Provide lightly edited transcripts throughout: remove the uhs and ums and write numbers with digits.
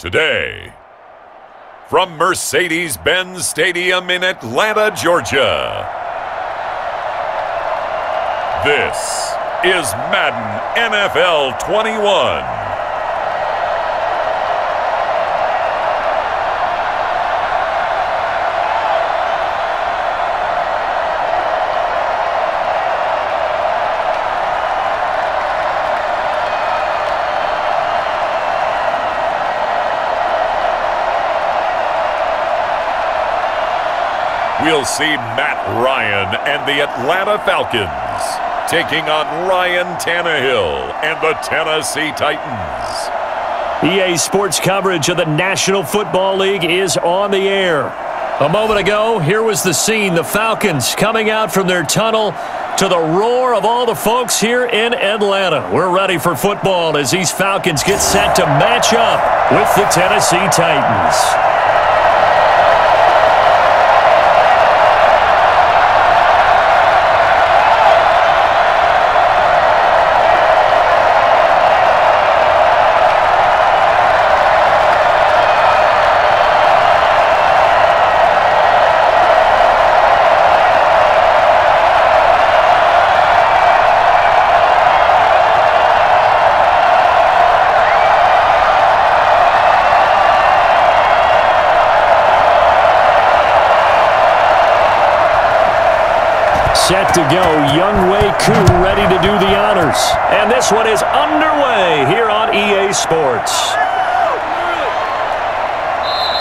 Today, from Mercedes-Benz Stadium in Atlanta, Georgia, this is Madden NFL 21. We'll see Matt Ryan and the Atlanta Falcons taking on Ryan Tannehill and the Tennessee Titans. EA Sports coverage of the National Football League is on the air. A moment ago, here was the scene. The Falcons coming out from their tunnel to the roar of all the folks here in Atlanta. We're ready for football as these Falcons get set to match up with the Tennessee Titans. Set to go, Younghoe Koo ready to do the honors. And this one is underway here on EA Sports.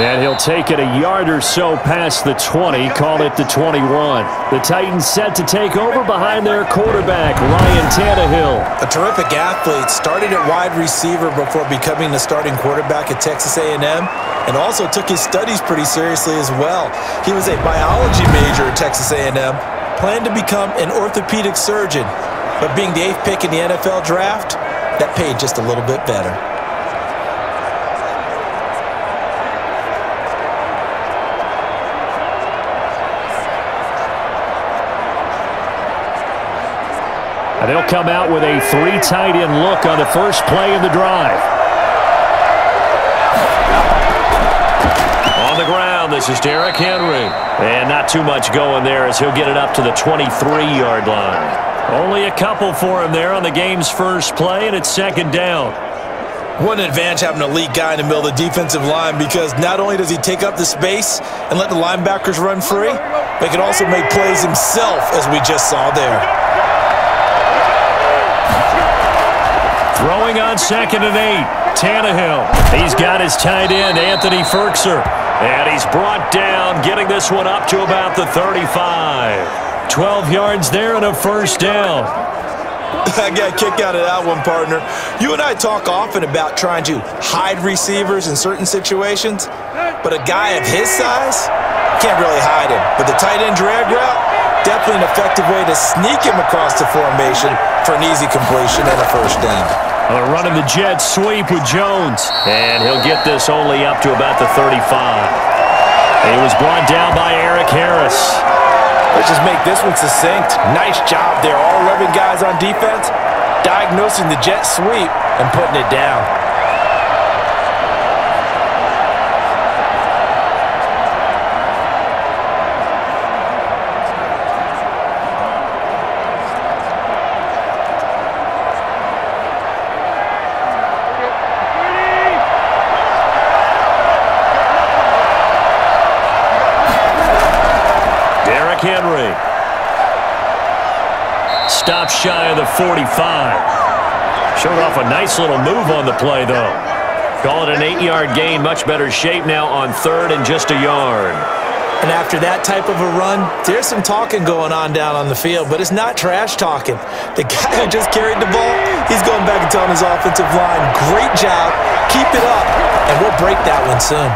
And he'll take it a yard or so past the 20, call it the 21. The Titans set to take over behind their quarterback, Ryan Tannehill. A terrific athlete, started at wide receiver before becoming the starting quarterback at Texas A&M, and also took his studies pretty seriously as well. He was a biology major at Texas A&M, planned to become an orthopedic surgeon, but being the 8th pick in the NFL draft, that paid just a little bit better. And they'll come out with a 3 tight end look on the first play of the drive. On the ground, this is Derrick Henry. And not too much going there as he'll get it up to the 23-yard line. Only a couple for him there on the game's first play, and it's second down. What an advantage having an elite guy in the middle of the defensive line, because not only does he take up the space and let the linebackers run free, but he can also make plays himself, as we just saw there. Throwing on 2nd and 8, Tannehill. He's got his tight end, Anthony Firkser. And he's brought down, getting this one up to about the 35. 12 yards there and a first down. I got a kick out of that one, partner. You and I talk often about trying to hide receivers in certain situations, but a guy of his size can't really hide him. But the tight end drag route, definitely an effective way to sneak him across the formation for an easy completion and a first down. Running the jet sweep with Jones. And he'll get this only up to about the 35. He was brought down by Eric Harris. Let's just make this one succinct. Nice job there. All 11 guys on defense diagnosing the jet sweep and putting it down. Henry. Stop shy of the 45. Showed off a nice little move on the play, though. Call it an 8-yard gain. Much better shape now on 3rd and just a yard. And after that type of a run, there's some talking going on down on the field, but it's not trash talking. The guy who just carried the ball, he's going back and telling his offensive line, great job, keep it up, and we'll break that one soon.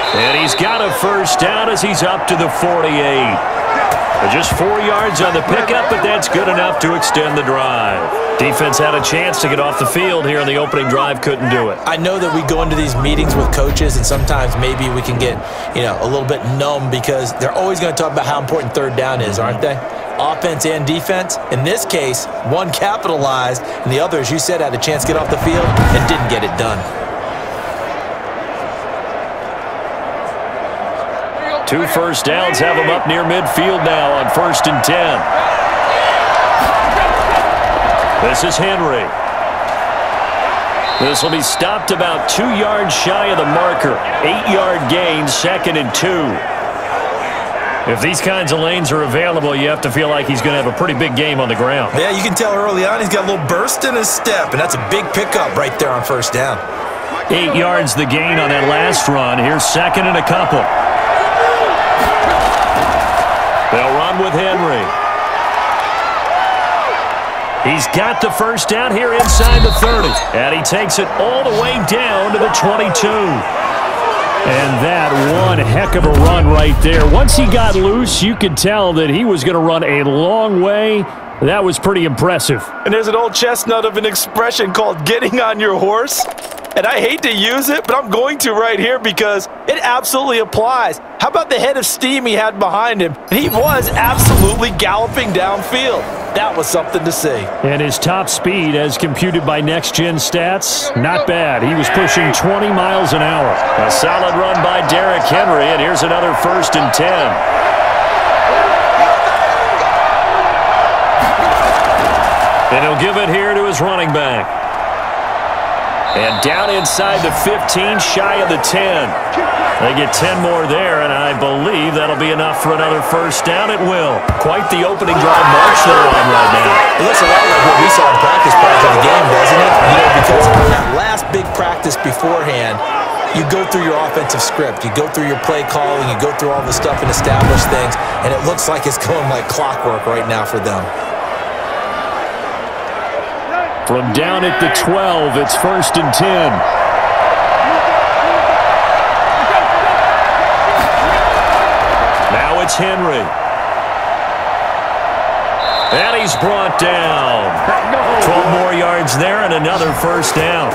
And he's got a first down as he's up to the 48. Just 4 yards on the pickup, but that's good enough to extend the drive. Defense had a chance to get off the field here on the opening drive, couldn't do it. I know that we go into these meetings with coaches, and sometimes maybe we can get, a little bit numb because they're always going to talk about how important 3rd down is, aren't they? Offense and defense. In this case, one capitalized, and the other, as you said, had a chance to get off the field and didn't get it done. 2 first downs have him up near midfield now on 1st and 10. This is Henry. This will be stopped about 2 yards shy of the marker. 8-yard gain, 2nd and 2. If these kinds of lanes are available, you have to feel like he's going to have a pretty big game on the ground. Yeah, you can tell early on he's got a little burst in his step, and that's a big pickup right there on 1st down. 8 yards the gain on that last run. Here's 2nd and a couple. They'll run with Henry. He's got the 1st down here inside the 30. And he takes it all the way down to the 22. And that one heck of a run right there. Once he got loose, you could tell that he was going to run a long way. That was pretty impressive. And there's an old chestnut of an expression called getting on your horse. And I hate to use it, but I'm going to right here because it absolutely applies. How about the head of steam he had behind him? He was absolutely galloping downfield. That was something to see. And his top speed, as computed by Next Gen Stats, not bad. He was pushing 20 miles an hour. A solid run by Derrick Henry, and here's another 1st and 10. And he'll give it here to his running back. And down inside the 15, shy of the 10. They get 10 more there, and I believe that'll be enough for another 1st down. It will. Quite the opening drive march they're on right now. It looks a lot like what we saw in practice prior to the game, doesn't it? You know, because on that last big practice beforehand, you go through your offensive script. You go through your play calling. You go through all the stuff and establish things, and it looks like it's going like clockwork right now for them. From down at the 12, it's 1st and 10. Now it's Henry. And he's brought down. 12 more yards there and another 1st down.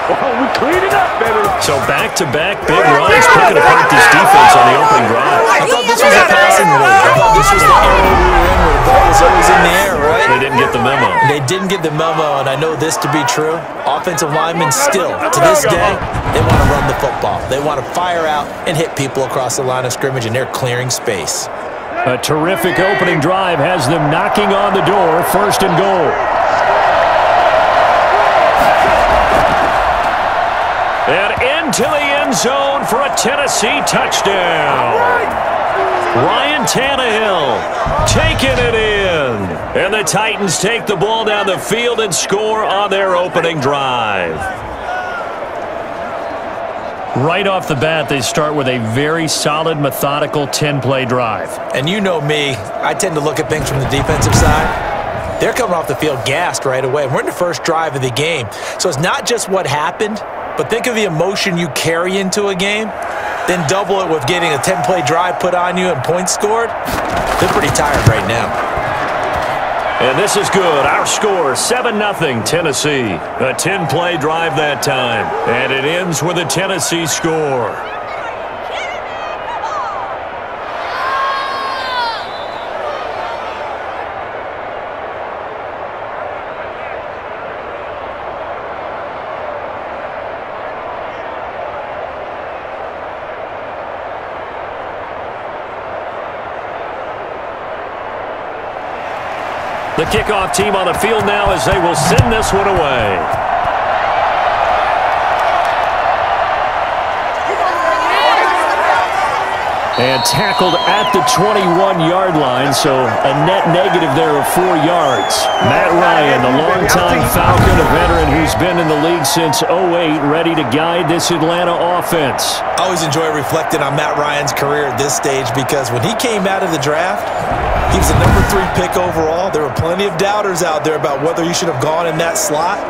We cleaned it up, baby. So back-to-back big runs picking apart this defense on the opening drive. I thought this was a passing league. I thought this was the era we were in where the ball was always in the air, right? They didn't get the memo. They didn't get the memo, and I know this to be true. Offensive linemen still, to this day, they want to run the football. They want to fire out and hit people across the line of scrimmage, and they're clearing space. A terrific opening drive has them knocking on the door, 1st and goal. And into the end zone for a Tennessee touchdown. Ryan Tannehill taking it in. And the Titans take the ball down the field and score on their opening drive. Right off the bat, they start with a very solid, methodical 10-play drive. And you know me, I tend to look at things from the defensive side. They're coming off the field gassed right away. We're in the first drive of the game. So it's not just what happened, but think of the emotion you carry into a game. Then double it with getting a 10-play drive put on you and points scored. They're pretty tired right now. And this is good. Our score, 7-0 Tennessee. A 10-play drive that time. And it ends with a Tennessee score. The kickoff team on the field now as they will send this one away. And tackled at the 21-yard line, so a net negative there of 4 yards. Matt Ryan, the longtime Falcon, a veteran who's been in the league since '08, ready to guide this Atlanta offense. I always enjoy reflecting on Matt Ryan's career at this stage because when he came out of the draft, he was the number 3 pick overall. There were plenty of doubters out there about whether he should have gone in that slot.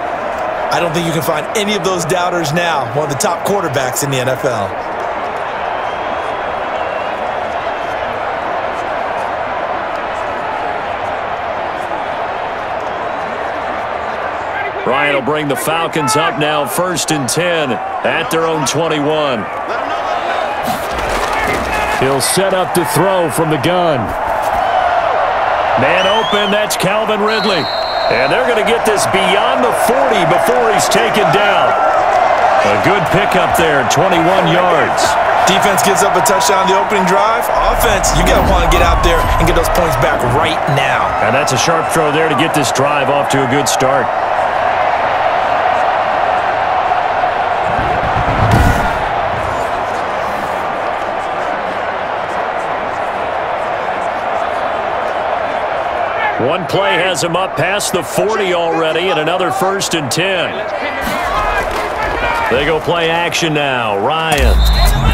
I don't think you can find any of those doubters now. One of the top quarterbacks in the NFL. Ryan will bring the Falcons up now, 1st and 10 at their own 21. He'll set up to throw from the gun. Man open, that's Calvin Ridley. And they're going to get this beyond the 40 before he's taken down. A good pickup there, 21 yards. Defense gives up a touchdown on the opening drive. Offense, you got to want to get out there and get those points back right now. And that's a sharp throw there to get this drive off to a good start. One play has him up past the 40 already, and another 1st and 10. They go play action now. Ryan.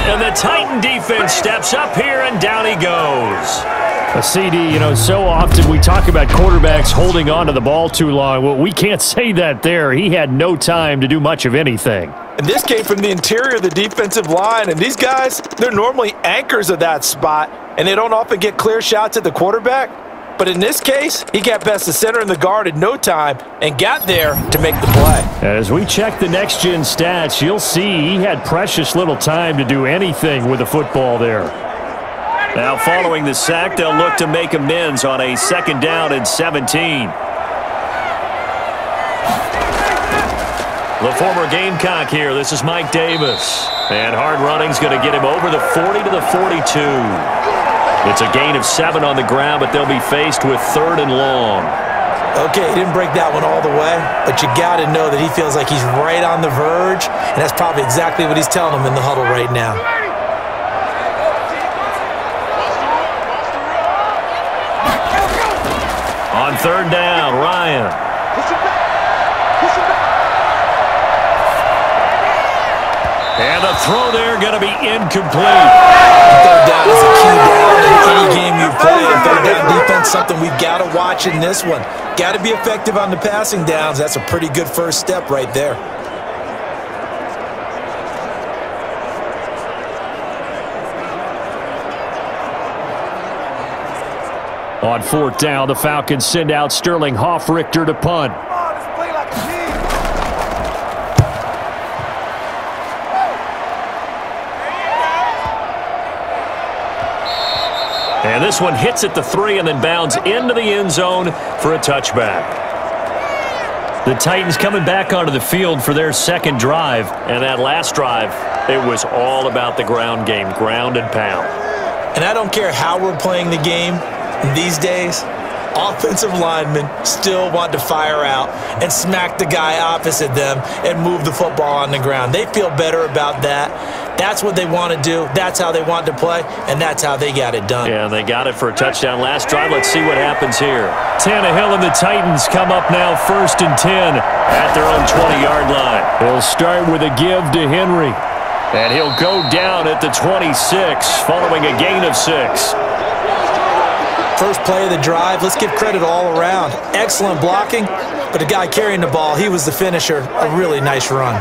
And the Titan defense steps up here, and down he goes. A CD, so often we talk about quarterbacks holding on to the ball too long. Well, we can't say that there. He had no time to do much of anything. And this came from the interior of the defensive line. And these guys, they're normally anchors of that spot, and they don't often get clear shots at the quarterback. But in this case, he got past the center and the guard in no time and got there to make the play. As we check the next-gen stats, you'll see he had precious little time to do anything with the football there. Now, following the sack, they'll look to make amends on a 2nd down and 17. The former Gamecock here. This is Mike Davis. And hard running's going to get him over the 40 to the 42. It's a gain of 7 on the ground, but they'll be faced with 3rd and long. Okay, he didn't break that one all the way, but you got to know that he feels like he's right on the verge, and that's probably exactly what he's telling them in the huddle right now. On 3rd down, Ryan. And the throw there going to be incomplete. 3rd down is a key down in any game you play. 3rd down defense, something we've got to watch in this one. Got to be effective on the passing downs. That's a pretty good first step right there. On 4th down, the Falcons send out Sterling Hoffrichter to punt. And this one hits at the 3 and then bounds into the end zone for a touchback. The Titans coming back onto the field for their 2nd drive. And that last drive, it was all about the ground game, ground and pound. And I don't care how we're playing the game these days, offensive linemen still want to fire out and smack the guy opposite them and move the football on the ground. They feel better about that. That's what they want to do. That's how they want to play, and that's how they got it done. Yeah, they got it for a touchdown last drive. Let's see what happens here. Tannehill and the Titans come up now 1st and 10 at their own 20-yard line. He'll start with a give to Henry, and he'll go down at the 26 following a gain of 6. First play of the drive, let's give credit all around. Excellent blocking, but the guy carrying the ball, he was the finisher. A really nice run.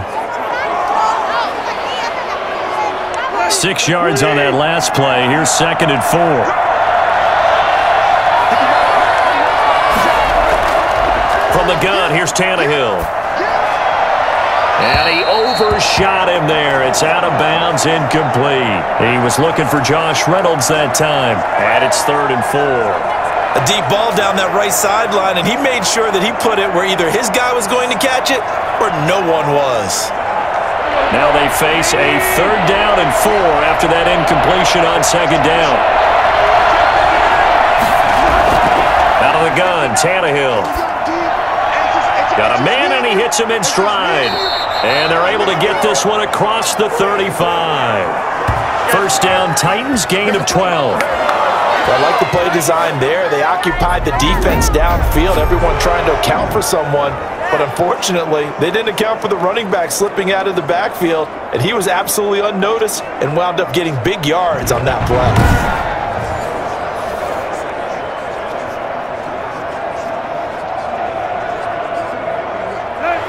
6 yards on that last play. Here's 2nd and 4. From the gun, here's Tannehill. And he overshot him there. It's out of bounds, incomplete. He was looking for Josh Reynolds that time. And it's 3rd and 4. A deep ball down that right sideline, and he made sure that he put it where either his guy was going to catch it or no one was. Now they face a 3rd down and 4 after that incompletion on 2nd down. Out of the gun, Tannehill. Got a man, and he hits him in stride. And they're able to get this one across the 35. 1st down, Titans, gain of 12. I like the play design there. They occupied the defense downfield, everyone trying to account for someone. But unfortunately, they didn't account for the running back slipping out of the backfield, and he was absolutely unnoticed and wound up getting big yards on that play.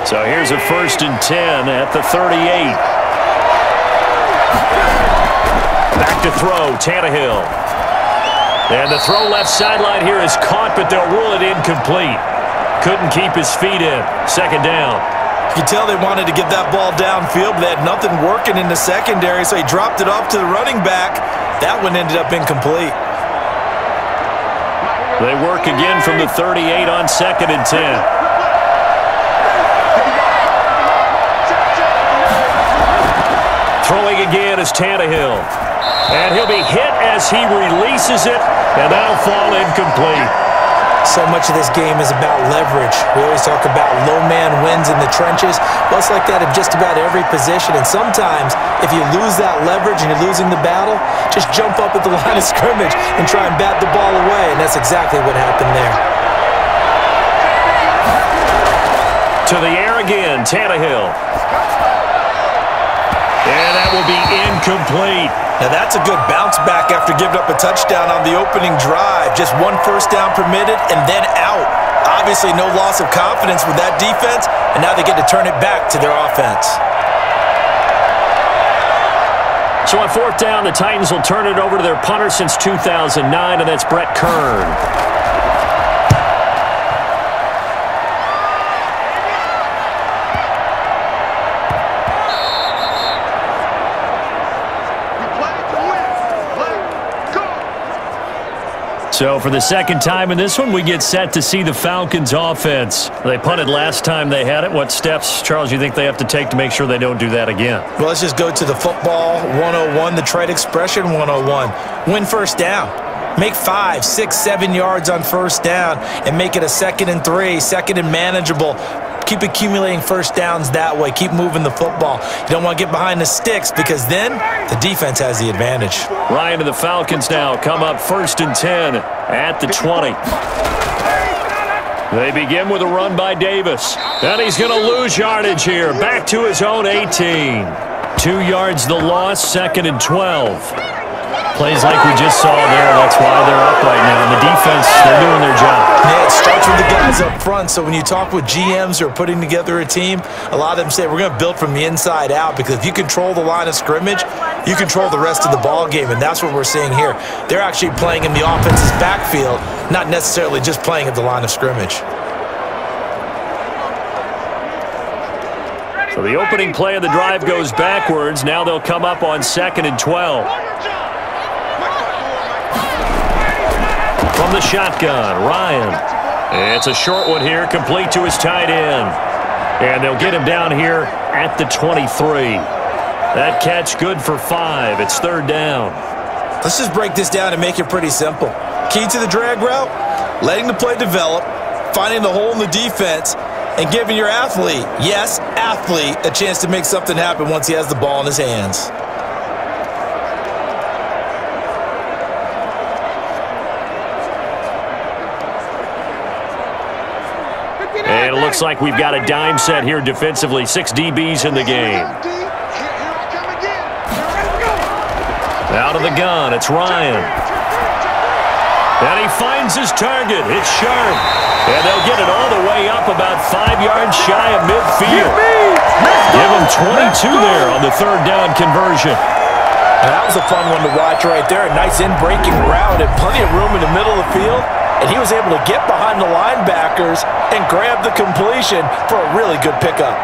So here's a 1st and 10 at the 38. Back to throw, Tannehill. And the throw left sideline here is caught, but they'll rule it incomplete. Couldn't keep his feet in. 2nd down. You can tell they wanted to get that ball downfield, but they had nothing working in the secondary, so he dropped it off to the running back. That one ended up incomplete. They work again from the 38 on 2nd and 10. Tannehill. And he'll be hit as he releases it, and that'll fall incomplete. So much of this game is about leverage. We always talk about low man wins in the trenches. Well, it's like that in just about every position. And sometimes, if you lose that leverage and you're losing the battle, just jump up at the line of scrimmage and try and bat the ball away. And that's exactly what happened there. To the air again, Tannehill. And that will be incomplete. Now that's a good bounce back after giving up a touchdown on the opening drive. Just one first down permitted and then out. Obviously no loss of confidence with that defense, and now they get to turn it back to their offense. So on fourth down, the Titans will turn it over to their punter since 2009, and that's Brett Kern. So for the second time in this one, we get set to see the Falcons offense. They punted last time they had it. What steps, Charles, you think they have to take to make sure they don't do that again? Well, let's just go to the football 101, the trade expression 101. Win first down. Make 5, 6, 7 yards on first down and make it a 2nd and 3, 2nd and manageable. Keep accumulating first downs that way. Keep moving the football. You don't want to get behind the sticks because then the defense has the advantage. Ryan and the Falcons now come up 1st and 10 at the 20. They begin with a run by Davis. And he's going to lose yardage here. Back to his own 18. 2 yards the loss, 2nd and 12. Plays like we just saw there. That's why they're up right now. And the defense, they're doing their job. Yeah, it starts with the guys up front. So when you talk with GMs who are putting together a team, a lot of them say we're going to build from the inside out, because if you control the line of scrimmage, you control the rest of the ball game, and that's what we're seeing here. They're actually playing in the offense's backfield, not necessarily just playing at the line of scrimmage. So the opening play of the drive goes backwards. Now they'll come up on 2nd and 12. From the shotgun, Ryan. It's a short one here, complete to his tight end. And they'll get him down here at the 23. That catch good for 5. It's 3rd down. Let's just break this down and make it pretty simple. Key to the drag route, letting the play develop, finding the hole in the defense, and giving your athlete, yes, athlete, a chance to make something happen once he has the ball in his hands. And it looks like we've got a dime set here defensively. 6 DBs in the game. Out of the gun, it's Ryan. And he finds his target. It's sharp. And they'll get it all the way up about 5 yards shy of midfield. Give him 22 there on the 3rd down conversion. And that was a fun one to watch right there. A nice in-breaking route and plenty of room in the middle of the field. And he was able to get behind the linebackers and grab the completion for a really good pickup.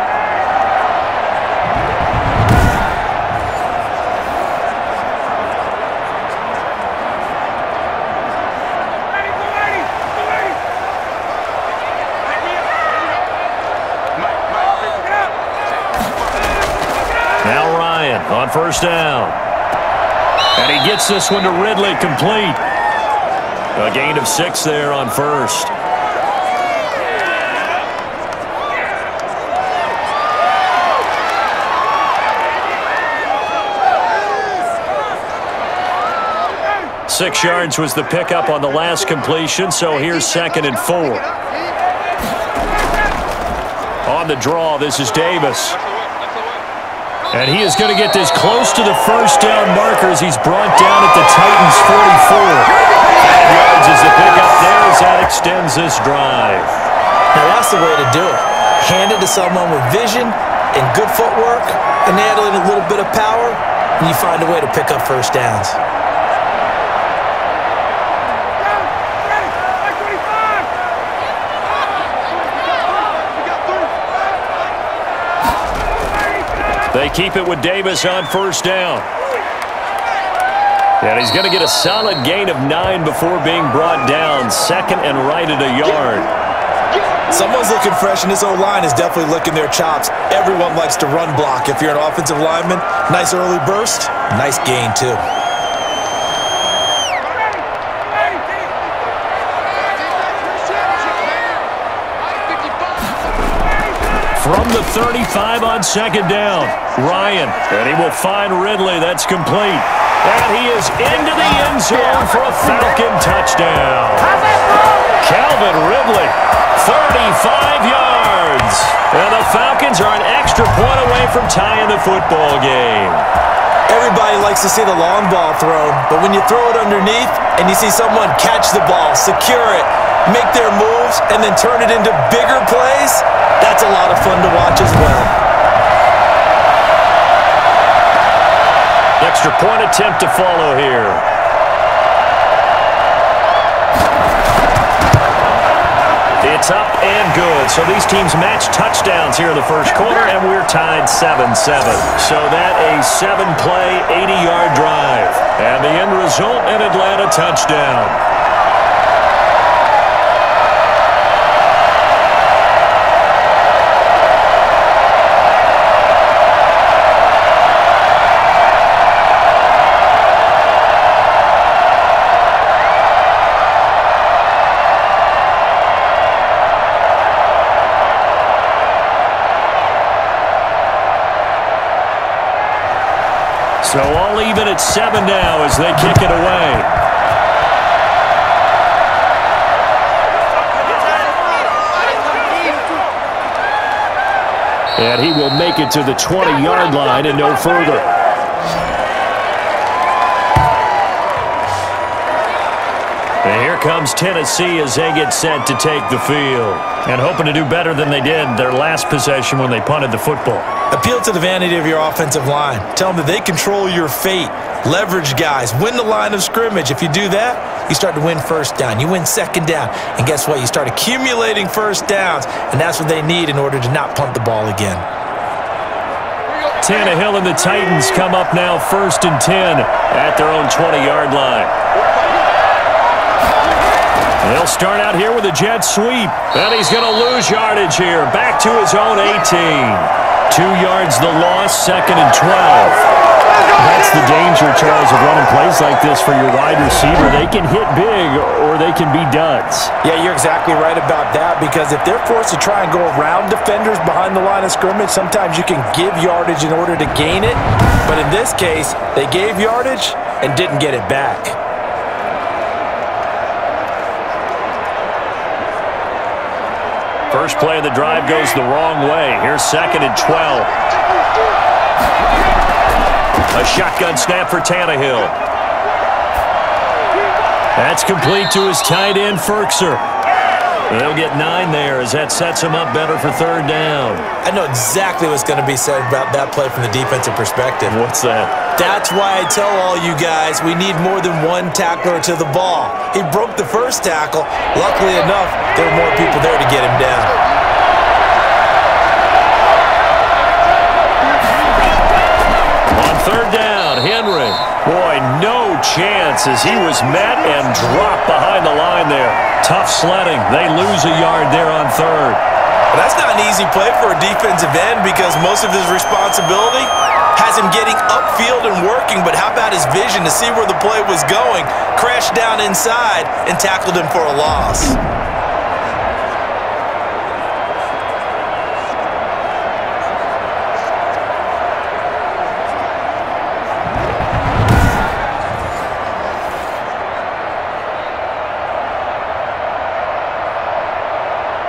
Now Ryan on 1st down. And he gets this one to Ridley, complete. A gain of 6 there on 1st. Six yards was the pickup on the last completion, so here's 2nd and 4. On the draw, this is Davis. And he is going to get this close to the 1st down marker as he's brought down at the Titans' 44. 5 yards is the pickup there as that extends this drive. Now that's the way to do it. Hand it to someone with vision and good footwork, and add in a little bit of power, and you find a way to pick up first downs. They keep it with Davis on 1st down. And he's going to get a solid gain of 9 before being brought down. 2nd and right at a yard. Someone's looking fresh, and this O-line is definitely licking their chops. Everyone likes to run block. If you're an offensive lineman, nice early burst, nice gain too. From the 35 on second down, Ryan, and he will find Ridley. That's complete. And he is into the end zone for a Falcon touchdown. Calvin Ridley, 35 yards. And the Falcons are an extra point away from tying the football game. Everybody likes to see the long ball thrown, but when you throw it underneath and you see someone catch the ball, secure it, make their moves, and then turn it into bigger plays, that's a lot of fun to watch as well. Extra point attempt to follow here. It's up and good. So these teams match touchdowns here in the first quarter, and we're tied 7-7. So that a 7-play, 80-yard drive. And the end result, an Atlanta touchdown. So all even at 7 now as they kick it away. And he will make it to the 20-yard line and no further. And here comes Tennessee as they get set to take the field. And hoping to do better than they did their last possession when they punted the football. Appeal to the vanity of your offensive line. Tell them that they control your fate. Leverage guys. Win the line of scrimmage. If you do that, you start to win first down. You win second down. And guess what? You start accumulating first downs. And that's what they need in order to not punt the ball again. Tannehill and the Titans come up now 1st and 10 at their own 20-yard line. He'll start out here with a jet sweep. And he's going to lose yardage here. Back to his own 18. 2 yards the loss, 2nd and 12. That's the danger, Charles, of running plays like this for your wide receiver. They can hit big or they can be duds. Yeah, you're exactly right about that, because if they're forced to try and go around defenders behind the line of scrimmage, sometimes you can give yardage in order to gain it. But in this case, they gave yardage and didn't get it back. First play of the drive goes the wrong way. Here's 2nd and 12. A shotgun snap for Tannehill. That's complete to his tight end, Ferkser. They'll get 9 there as that sets him up better for 3rd down. I know exactly what's going to be said about that play from the defensive perspective. What's that? That's why I tell all you guys we need more than one tackler to the ball. He broke the first tackle. Luckily enough, there were more people there to get him down. On 3rd down, Henry. Boy, no chance as he was met and dropped behind the line there. Tough sledding. They lose a yard there on 3rd. But that's not an easy play for a defensive end, because most of his responsibility has him getting upfield and working, but how about his vision to see where the play was going, crashed down inside, and tackled him for a loss.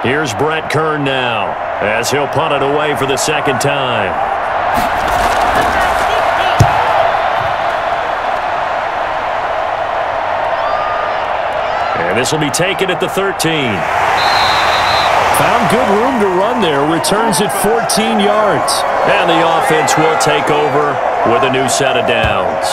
Here's Brett Kern now as he'll punt it away for the 2nd time. And this will be taken at the 13. Found good room to run there. Returns it 14 yards. And the offense will take over with a new set of downs.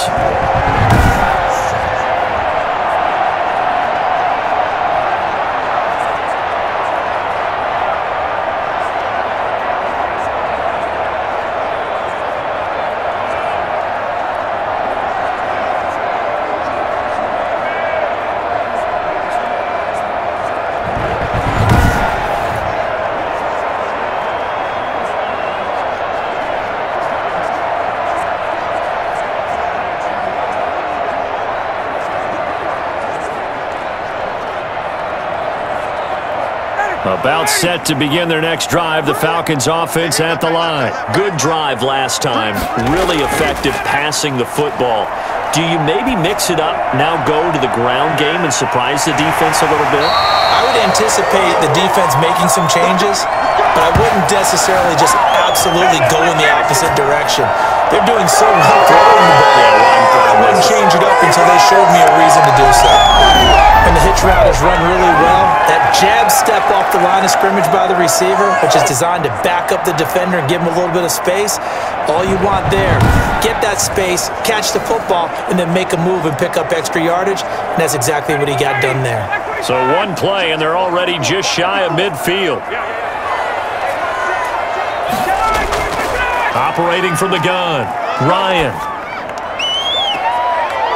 About set to begin their next drive, the Falcons offense at the line. Good drive last time. Really effective passing the football. Do you maybe mix it up, now go to the ground game and surprise the defense a little bit? I would anticipate the defense making some changes, but I wouldn't necessarily just absolutely go in the opposite direction. They're doing so well throwing the ball. I wouldn't change it up until they showed me a reason to do so. And the hitch route is run really well. That jab step off the line of scrimmage by the receiver, which is designed to back up the defender and give him a little bit of space, all you want there. Get that space, catch the football, and then make a move and pick up extra yardage, and that's exactly what he got done there. So one play, and they're already just shy of midfield. Operating from the gun, Ryan.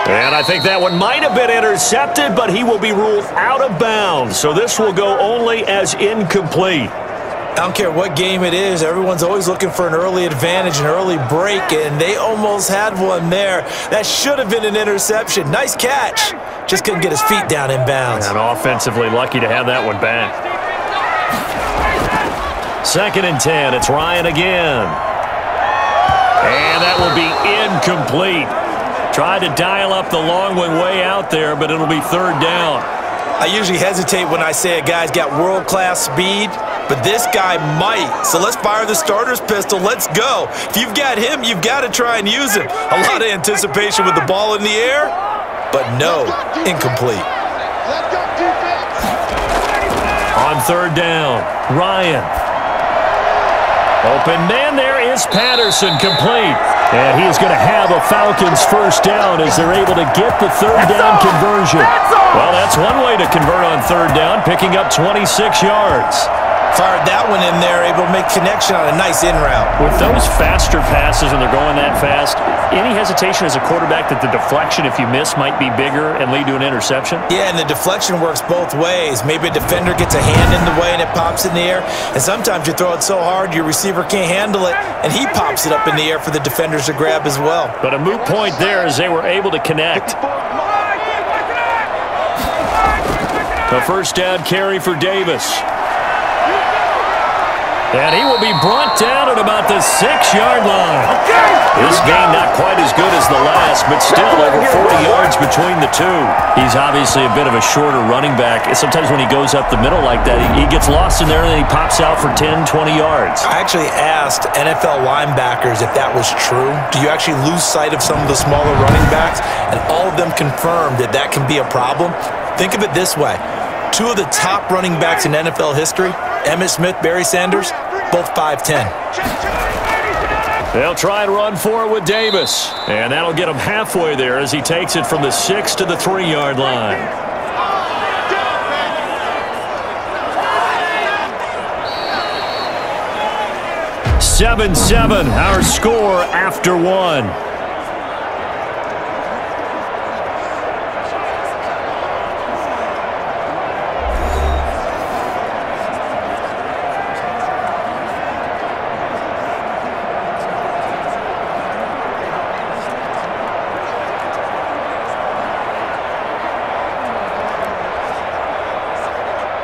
And I think that one might have been intercepted, but he will be ruled out of bounds. So this will go only as incomplete. I don't care what game it is. Everyone's always looking for an early advantage, an early break, and they almost had one there. That should have been an interception. Nice catch. Just couldn't get his feet down in bounds. And offensively lucky to have that one back. 2nd and 10. It's Ryan again. And that will be incomplete. Tried to dial up the long one way out there, but it'll be 3rd down. I usually hesitate when I say a guy's got world-class speed, but this guy might. So let's fire the starter's pistol. Let's go. If you've got him, you've got to try and use him. A lot of anticipation with the ball in the air, but no, incomplete. On 3rd down, Ryan. Open man there is Patterson, complete. And he is going to have a Falcons 1st down as they're able to get the 3rd down conversion. Well, that's one way to convert on 3rd down, picking up 26 yards. Fired that one in there, able to make connection on a nice in route. With those faster passes and they're going that fast, any hesitation as a quarterback that the deflection, if you miss, might be bigger and lead to an interception? Yeah, and the deflection works both ways. Maybe a defender gets a hand in the way and it pops in the air, and sometimes you throw it so hard your receiver can't handle it, and he pops it up in the air for the defenders to grab as well. But a moot point there as they were able to connect. The 1st down carry for Davis. And he will be brought down at about the 6-yard line. This game not quite as good as the last, but still over 40 yards between the two. He's obviously a bit of a shorter running back. Sometimes when he goes up the middle like that, he gets lost in there and then he pops out for 10, 20 yards. I actually asked NFL linebackers if that was true. Do you actually lose sight of some of the smaller running backs? And all of them confirmed that that can be a problem. Think of it this way. 2 of the top running backs in NFL history, Emmitt Smith, Barry Sanders, both 5'10". They'll try and run for it with Davis. And that'll get him halfway there as he takes it from the 6 to the 3-yard line. (7-7), our score after 1.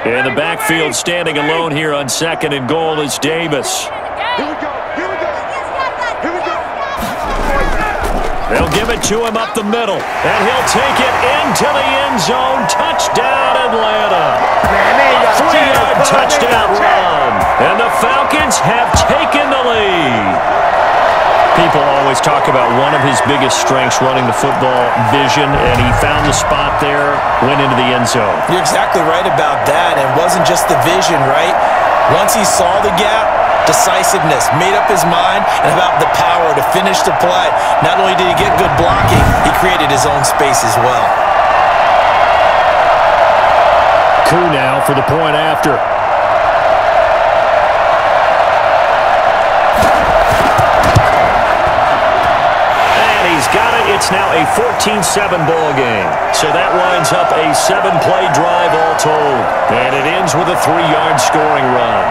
In the backfield, standing alone here on 2nd and goal is Davis. Here we go. Here we go. Here we go. They'll give it to him up the middle, and he'll take it into the end zone. Touchdown, Atlanta. A 3-yard touchdown run, and the Falcons have taken the lead. People always talk about one of his biggest strengths, running the football, vision, and he found the spot there, went into the end zone. You're exactly right about that. It wasn't just the vision, right? Once he saw the gap, decisiveness, made up his mind, and about the power to finish the play. Not only did he get good blocking, he created his own space as well. Coup now for the point after. It's now a 14-7 ball game. So that winds up a 7-play drive all told. And it ends with a 3-yard scoring run.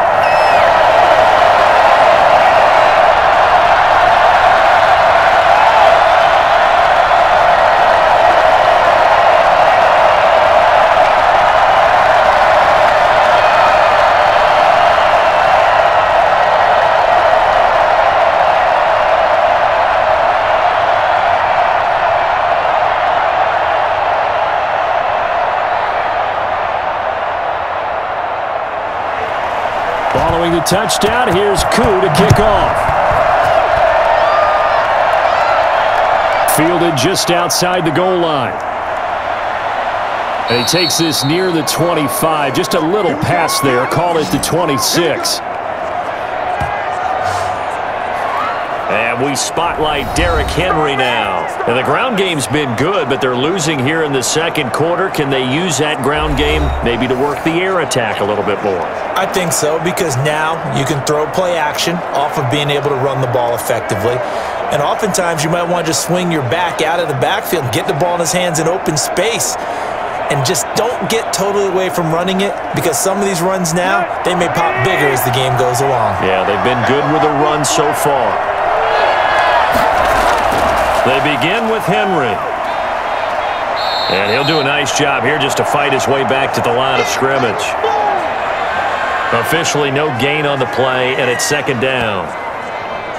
the touchdown. Here's Koo to kick off. Fielded just outside the goal line. And he takes this near the 25. Just a little pass there. Call it the 26. And we spotlight Derrick Henry now. And the ground game's been good, but they're losing here in the second quarter. Can they use that ground game maybe to work the air attack a little bit more? I think so, because now you can throw play action off of being able to run the ball effectively. And oftentimes you might want to just swing your back out of the backfield, get the ball in his hands in open space, and just don't get totally away from running it, because some of these runs now, they may pop bigger as the game goes along. Yeah, they've been good with the run so far. They begin with Henry. And he'll do a nice job here just to fight his way back to the line of scrimmage. Officially no gain on the play, and it's second down.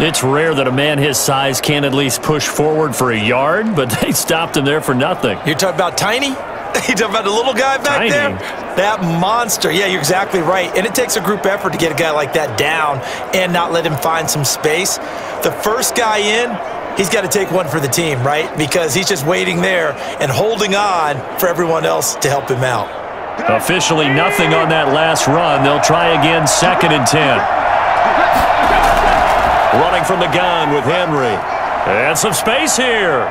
It's rare that a man his size can at least push forward for a yard, but they stopped him there for nothing. You're talking about Tiny? You talking about the little guy back there? That monster. Yeah, you're exactly right. And it takes a group effort to get a guy like that down and not let him find some space. The first guy in, he's got to take one for the team, right? Because he's just waiting there and holding on for everyone else to help him out. Officially nothing on that last run. They'll try again, 2nd and 10. Running from the gun with Henry. And some space here.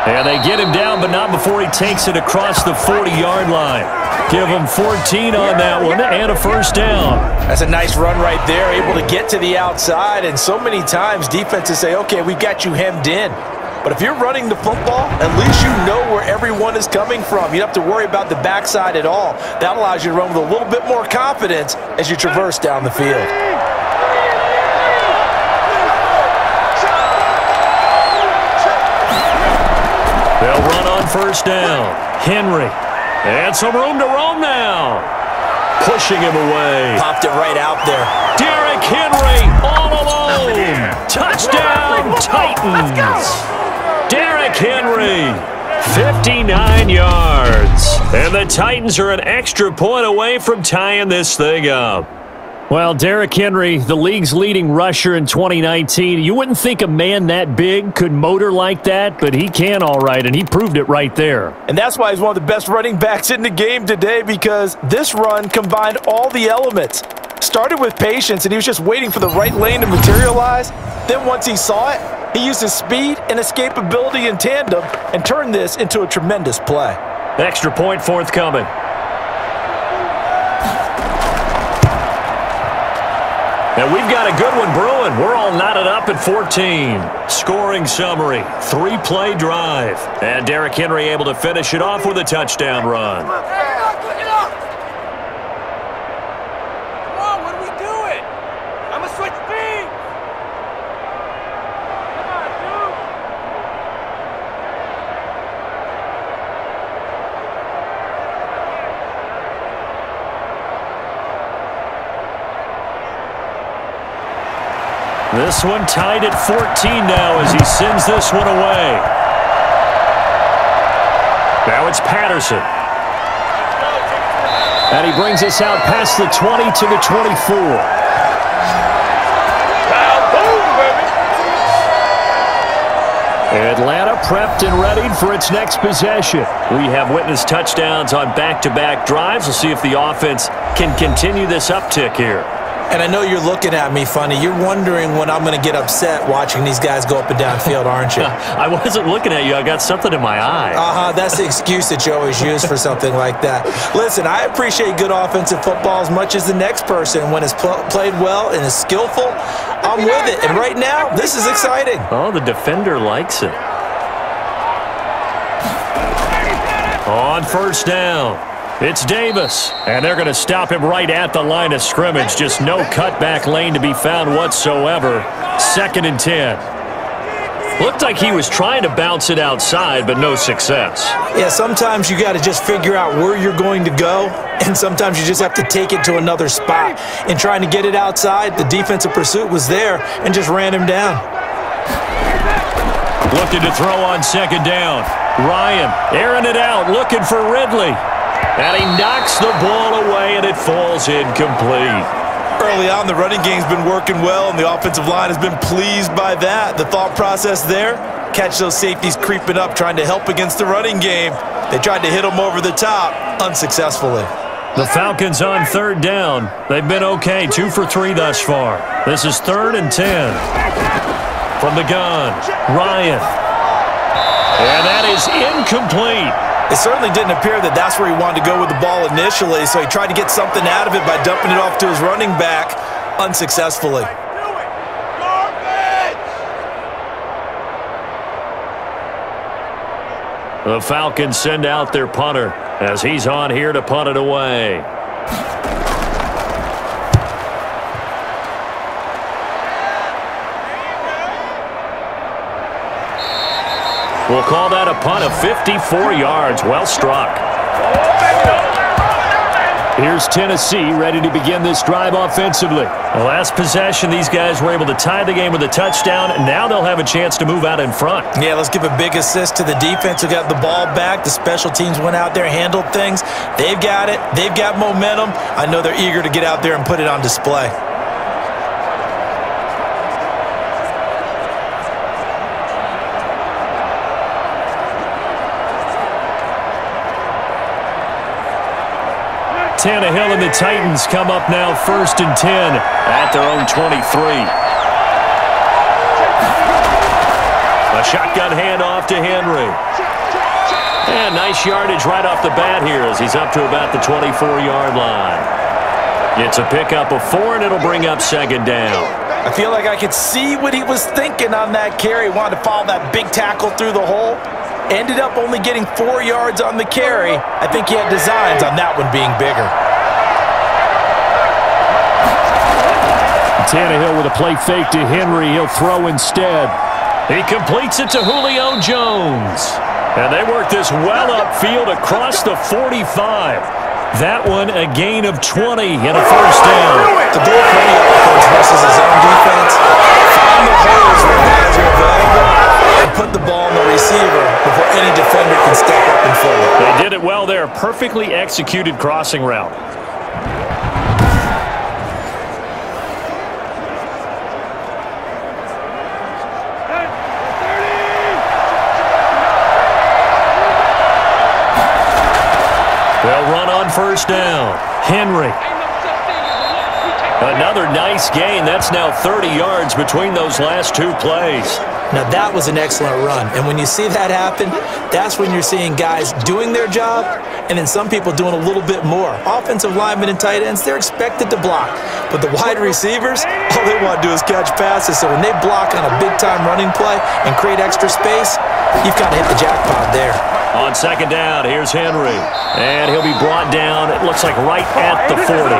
And they get him down, but not before he takes it across the 40-yard line. Give him 14 on that one and a first down. That's a nice run right there, able to get to the outside. And so many times defenses say, okay, we got you hemmed in. But if you're running the football, at least you know where everyone is coming from. You don't have to worry about the backside at all. That allows you to run with a little bit more confidence as you traverse down the field. They'll run on first down. Henry. And some room to roam now. Pushing him away. Popped it right out there. Derrick Henry all alone. Touchdown, Titans. Derrick Henry, 59 yards. And the Titans are an extra point away from tying this thing up. Well, Derrick Henry, the league's leading rusher in 2019. You wouldn't think a man that big could motor like that, but he can all right, and he proved it right there. And that's why he's one of the best running backs in the game today, because this run combined all the elements. Started with patience, and he was just waiting for the right lane to materialize. Then once he saw it, he used his speed and escapability in tandem and turned this into a tremendous play. Extra point forthcoming. And we've got a good one brewing. We're all knotted up at 14. Scoring summary, 3-play drive. And Derrick Henry able to finish it off with a touchdown run. This one tied at 14 now as he sends this one away. Now it's Patterson. And he brings us out past the 20 to the 24. Atlanta prepped and readied for its next possession. We have witnessed touchdowns on back-to-back drives. We'll see if the offense can continue this uptick here. And I know you're looking at me funny. You're wondering when I'm going to get upset watching these guys go up and down field, aren't you? I wasn't looking at you. I got something in my eye. That's the excuse that you always use for something like that. Listen, I appreciate good offensive football as much as the next person. When it's played well and is skillful, I'm with it. And right now, this is exciting. Oh, the defender likes it. On first down. It's Davis, and they're going to stop him right at the line of scrimmage. Just no cutback lane to be found whatsoever. 2nd and 10. Looked like he was trying to bounce it outside, but no success. Yeah, sometimes you got to just figure out where you're going to go, and sometimes you just have to take it to another spot. In trying to get it outside, the defensive pursuit was there and just ran him down. Looking to throw on 2nd down. Ryan airing it out, looking for Ridley. And he knocks the ball away, and it falls incomplete. Early on, the running game's been working well, and the offensive line has been pleased by that. The thought process there, catch those safeties creeping up, trying to help against the running game. They tried to hit them over the top, unsuccessfully. The Falcons on third down. They've been okay, 2 for 3 thus far. This is 3rd and 10. From the gun, Ryan. And that is incomplete. It certainly didn't appear that that's where he wanted to go with the ball initially, so he tried to get something out of it by dumping it off to his running back unsuccessfully. The Falcons send out their punter as he's on here to punt it away. We'll call that a punt of 54 yards. Well struck. Here's Tennessee ready to begin this drive offensively. The last possession, these guys were able to tie the game with a touchdown. Now they'll have a chance to move out in front. Yeah, let's give a big assist to the defense who got the ball back. The special teams went out there, handled things. They've got it. They've got momentum. I know they're eager to get out there and put it on display. Tannehill and the Titans come up now 1st and 10 at their own 23. A shotgun handoff to Henry. And nice yardage right off the bat here as he's up to about the 24-yard line. It's a pickup of 4, and it'll bring up 2nd down. I feel like I could see what he was thinking on that carry. He wanted to follow that big tackle through the hole. Ended up only getting 4 yards on the carry. I think he had designs on that one being bigger. Tannehill with a play fake to Henry. He'll throw instead. He completes it to Julio Jones. And they work this well upfield across the 45. That one a gain of 20 and a 1st down. The goal for any offense versus his own defense, find the holes where guys are available and put the ball on the receiver before any defender can step up and fill it. They did it well there. Perfectly executed crossing route. They'll run on 1st down. Henry. Another nice gain. That's now 30 yards between those last 2 plays. Now, that was an excellent run. And when you see that happen, that's when you're seeing guys doing their job and then some people doing a little bit more. Offensive linemen and tight ends, they're expected to block. But the wide receivers, all they want to do is catch passes. So when they block on a big-time running play and create extra space, you've got to hit the jackpot there. On 2nd down, here's Henry. And he'll be brought down, it looks like right at the 40.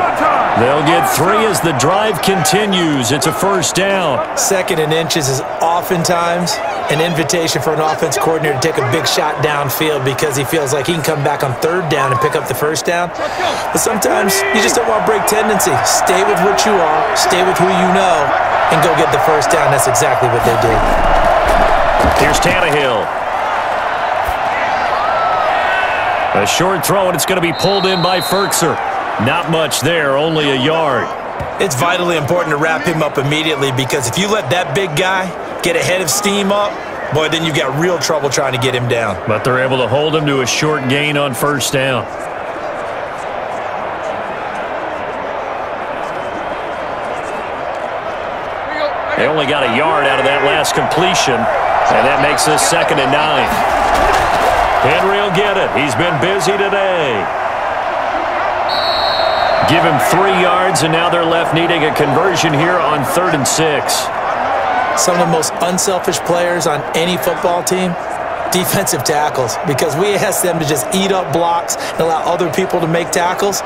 They'll get 3 as the drive continues. It's a 1st down. 2nd and inches is oftentimes an invitation for an offense coordinator to take a big shot downfield because he feels like he can come back on 3rd down and pick up the 1st down. But sometimes you just don't want to break tendency. Stay with what you are, stay with who you know, and go get the 1st down. That's exactly what they did. Here's Tannehill. A short throw, and it's going to be pulled in by Ferkser. Not much there, only a yard. It's vitally important to wrap him up immediately because if you let that big guy get ahead of steam up, boy, then you've got real trouble trying to get him down. But they're able to hold him to a short gain on 1st down. They only got a yard out of that last completion, and that makes this 2nd and 9. Henry will get it. He's been busy today. Give him 3 yards, and now they're left needing a conversion here on 3rd and 6. Some of the most unselfish players on any football team, defensive tackles, because we ask them to just eat up blocks and allow other people to make tackles.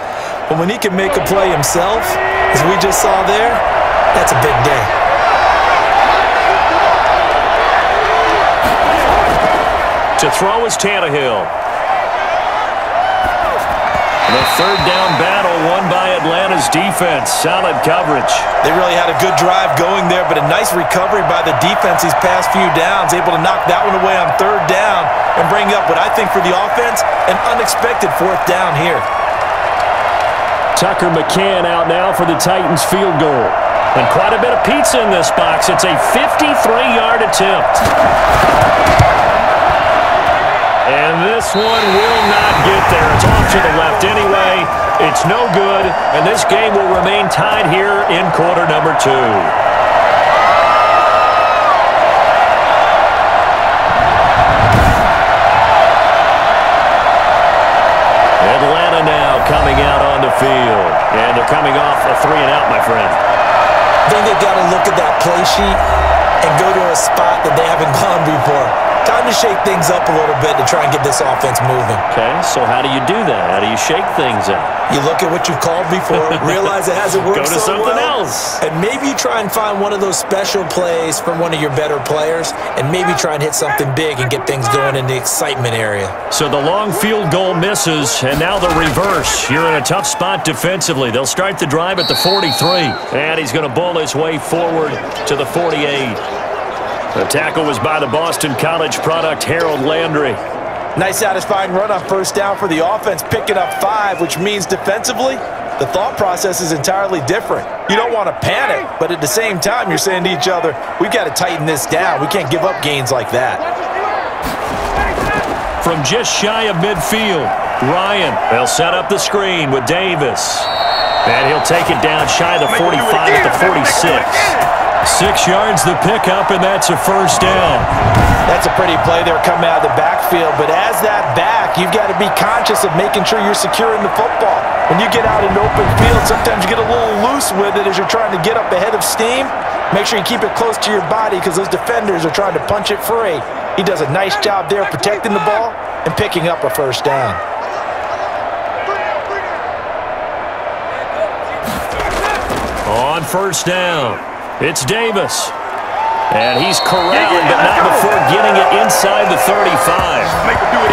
But when he can make a play himself, as we just saw there, that's a big day. To throw is Tannehill. The 3rd down battle won by Atlanta's defense. Solid coverage. They really had a good drive going there, but a nice recovery by the defense these past few downs, able to knock that one away on 3rd down and bring up what I think for the offense, an unexpected 4th down here. Tucker McCann out now for the Titans field goal. And quite a bit of pizza in this box. It's a 53-yard attempt. And this one will not get there. It's off to the left anyway. It's no good, and this game will remain tied here in quarter number 2. Atlanta now coming out on the field. And they're coming off a 3-and-out, my friend. I think they've got to look at that play sheet and go to a spot that they haven't gone before. Time to shake things up a little bit to try and get this offense moving. Okay, so how do you do that? How do you shake things up? You look at what you've called before, realize it hasn't worked Go to so something well, else. and maybe try and find one of those special plays from one of your better players, and maybe try and hit something big and get things going in the excitement area. So the long field goal misses, and now the reverse. You're in a tough spot defensively. They'll start the drive at the 43. And he's going to bull his way forward to the 48. The tackle was by the Boston College product, Harold Landry. Nice satisfying run on first down for the offense, picking up 5, which means defensively, the thought process is entirely different. You don't want to panic, but at the same time, you're saying to each other, we've got to tighten this down. We can't give up gains like that. From just shy of midfield, Ryan. They'll set up the screen with Davis. And he'll take it down shy of the 45 at the 46. 6 yards the pickup, and that's a first down. That's a pretty play there coming out of the backfield, but as that back, you've got to be conscious of making sure you're securing the football. When you get out in open field, sometimes you get a little loose with it as you're trying to get up ahead of steam. Make sure you keep it close to your body because those defenders are trying to punch it free. He does a nice job there protecting the ball and picking up a first down. On first down, it's Davis. And he's corralled, but not before getting it inside the 35.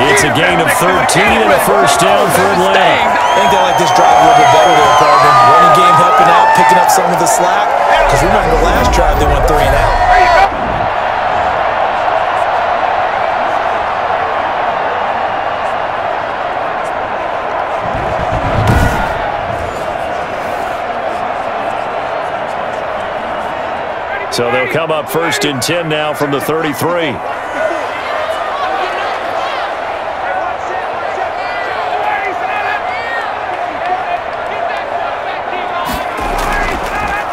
It's a gain of 13 and a first down for Atlanta. I think they like this drive a little bit better there, Carvin. Running game helping out, picking up some of the slack. Because remember, the last drive they went 3 and out. So they'll come up first and 10 now from the 33.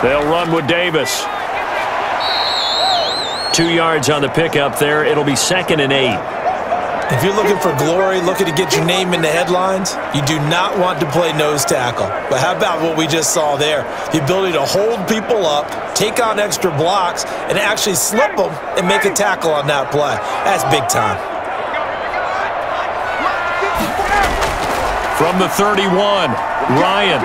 They'll run with Davis. 2 yards on the pickup there. It'll be 2nd and 8. If you're looking for glory, looking to get your name in the headlines, you do not want to play nose tackle. But how about what we just saw there? The ability to hold people up, take on extra blocks, and actually slip them and make a tackle on that play. That's big time. From the 31, Ryan.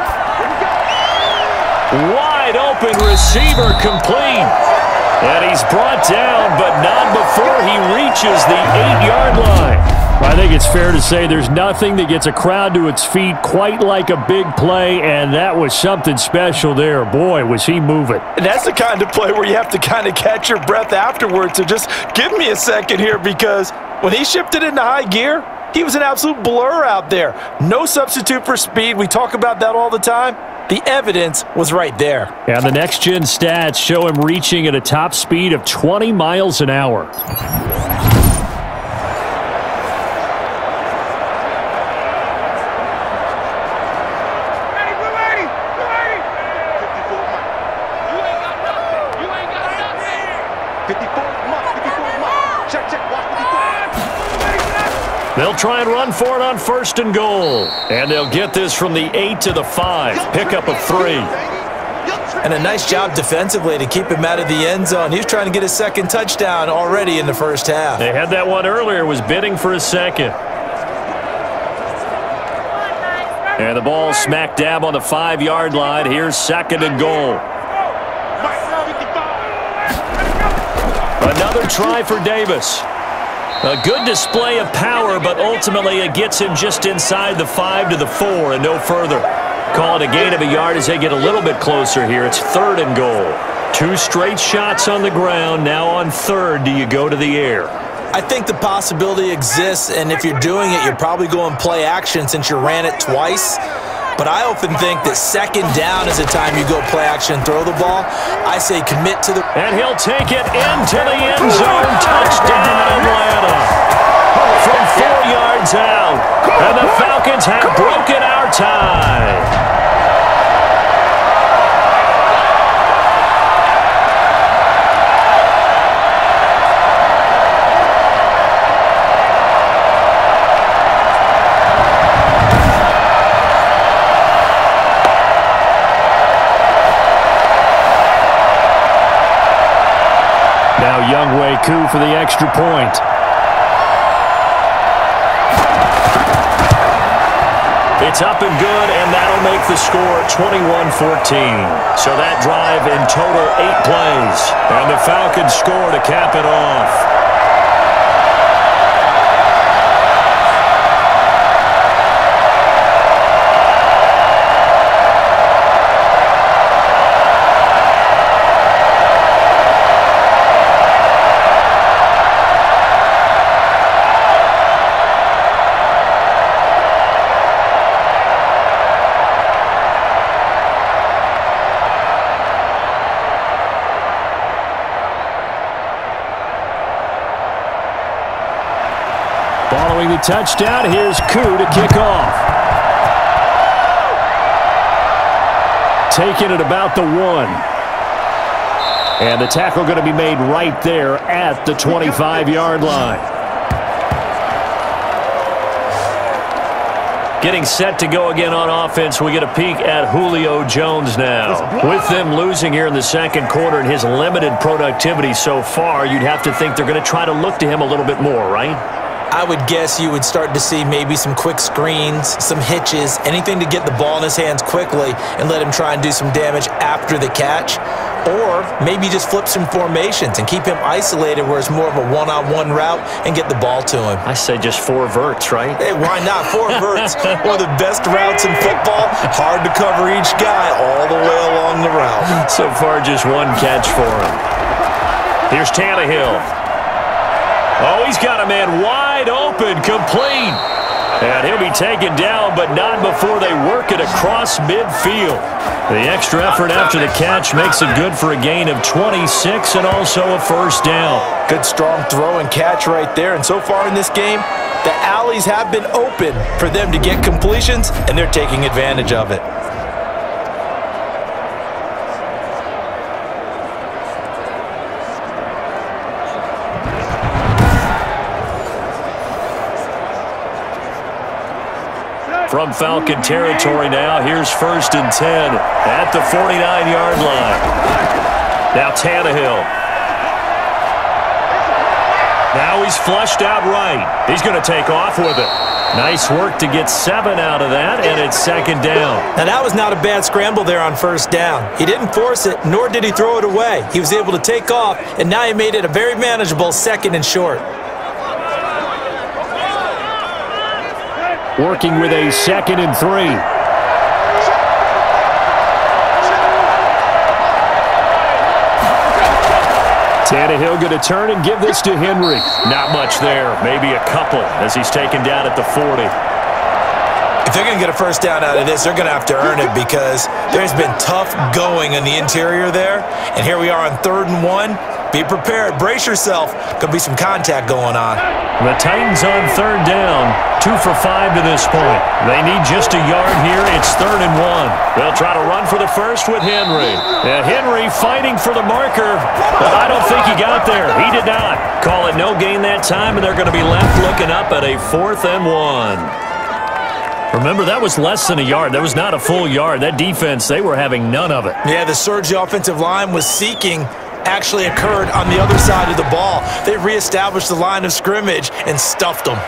Wide open receiver complete. And he's brought down, but not before he reaches the 8-yard line. I think it's fair to say there's nothing that gets a crowd to its feet quite like a big play, and that was something special there. Boy, was he moving. And that's the kind of play where you have to kind of catch your breath afterwards. So just give me a second here, because when he shifted into high gear, he was an absolute blur out there. No substitute for speed. We talk about that all the time. The evidence was right there. And the next-gen stats show him reaching at a top speed of 20 miles an hour. They'll try and run for it on 1st and goal. And they'll get this from the 8 to the 5. Pickup of 3. And a nice job defensively to keep him out of the end zone. He was trying to get his 2nd touchdown already in the first half. They had that one earlier, was bidding for a 2nd. And the ball smack dab on the 5-yard line. Here's 2nd and goal. Another try for Davis. A good display of power, but ultimately it gets him just inside the 5 to the 4 and no further. Call it a gain of a yard as they get a little bit closer here. It's 3rd and goal. 2 straight shots on the ground. Now on 3rd, do you go to the air? I think the possibility exists, and if you're doing it, you're probably going play action since you ran it twice. but I often think that second down is the time you go play action and throw the ball. I say commit to the... And he'll take it into the end zone. Touchdown, Atlanta. From 4 yards out. And the Falcons have broken our tie. Now Younghoe Koo for the extra point. It's up and good, and that'll make the score 21-14. So that drive in total 8 plays. And the Falcons score to cap it off. Following the touchdown, here's Koo to kick off. Taking it about the 1. And the tackle going to be made right there at the 25-yard line. Getting set to go again on offense, we get a peek at Julio Jones now. With them losing here in the second quarter and his limited productivity so far, you'd have to think they're going to try to look to him a little bit more, right? I would guess you would start to see maybe some quick screens, some hitches, anything to get the ball in his hands quickly and let him try and do some damage after the catch. Or maybe just flip some formations and keep him isolated where it's more of a one-on-one route and get the ball to him. I say just 4 verts, right? Hey, why not? 4 verts, one of the best routes in football. Hard to cover each guy all the way along the route. So far, just 1 catch for him. Here's Tannehill. Oh, he's got a man wide open, complete. And he'll be taken down, but not before they work it across midfield. The extra effort after the catch makes it good for a gain of 26 and also a first down. Good strong throw and catch right there. And so far in this game, the alleys have been open for them to get completions, and they're taking advantage of it. From Falcon territory now, here's 1st and 10 at the 49-yard line. Now Tannehill. Now he's flushed out right. He's going to take off with it. Nice work to get 7 out of that, and it's 2nd down. Now that was not a bad scramble there on 1st down. He didn't force it, nor did he throw it away. He was able to take off, and now he made it a very manageable 2nd and short. Working with a 2nd and 3. Tannehill going to turn and give this to Henry. Not much there, maybe a couple as he's taken down at the 40. If they're going to get a first down out of this, they're going to have to earn it because there's been tough going in the interior there. And here we are on 3rd and 1. Be prepared. Brace yourself. Could be some contact going on. The Titans on 3rd down. 2 for 5 to this point. They need just a yard here. It's 3rd and 1. They'll try to run for the first with Henry. And Henry fighting for the marker. But I don't think he got there. He did not. Call it no gain that time, and they're going to be left looking up at a 4th and 1. Remember, that was less than a yard. That was not a full yard. That defense, they were having none of it. Yeah, the surge the offensive line was seeking actually occurred on the other side of the ball. They reestablished the line of scrimmage and stuffed them.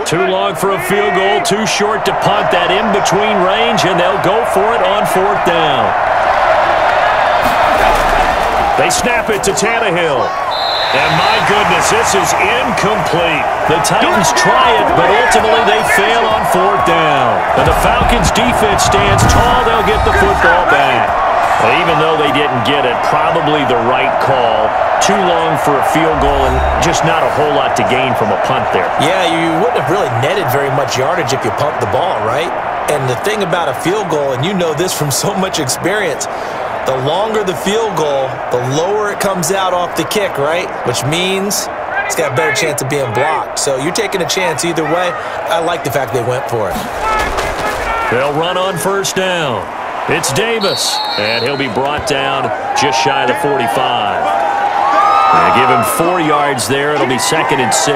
Too long for a field goal, too short to punt. That in-between range, and they'll go for it on 4th down. They snap it to Tannehill. And my goodness, this is incomplete. The Titans try it, but ultimately they fail on 4th down. And the Falcons defense stands tall. They'll get the football back. Even though they didn't get it, probably the right call. Too long for a field goal and just not a whole lot to gain from a punt there. Yeah, you wouldn't have really netted very much yardage if you pumped the ball, right? And the thing about a field goal, and you know this from so much experience, the longer the field goal, the lower it comes out off the kick, right? Which means it's got a better chance of being blocked. So you're taking a chance either way. I like the fact they went for it. They'll run on first down. It's Davis, and he'll be brought down just shy of the 45. They give him 4 yards there. It'll be 2nd and 6.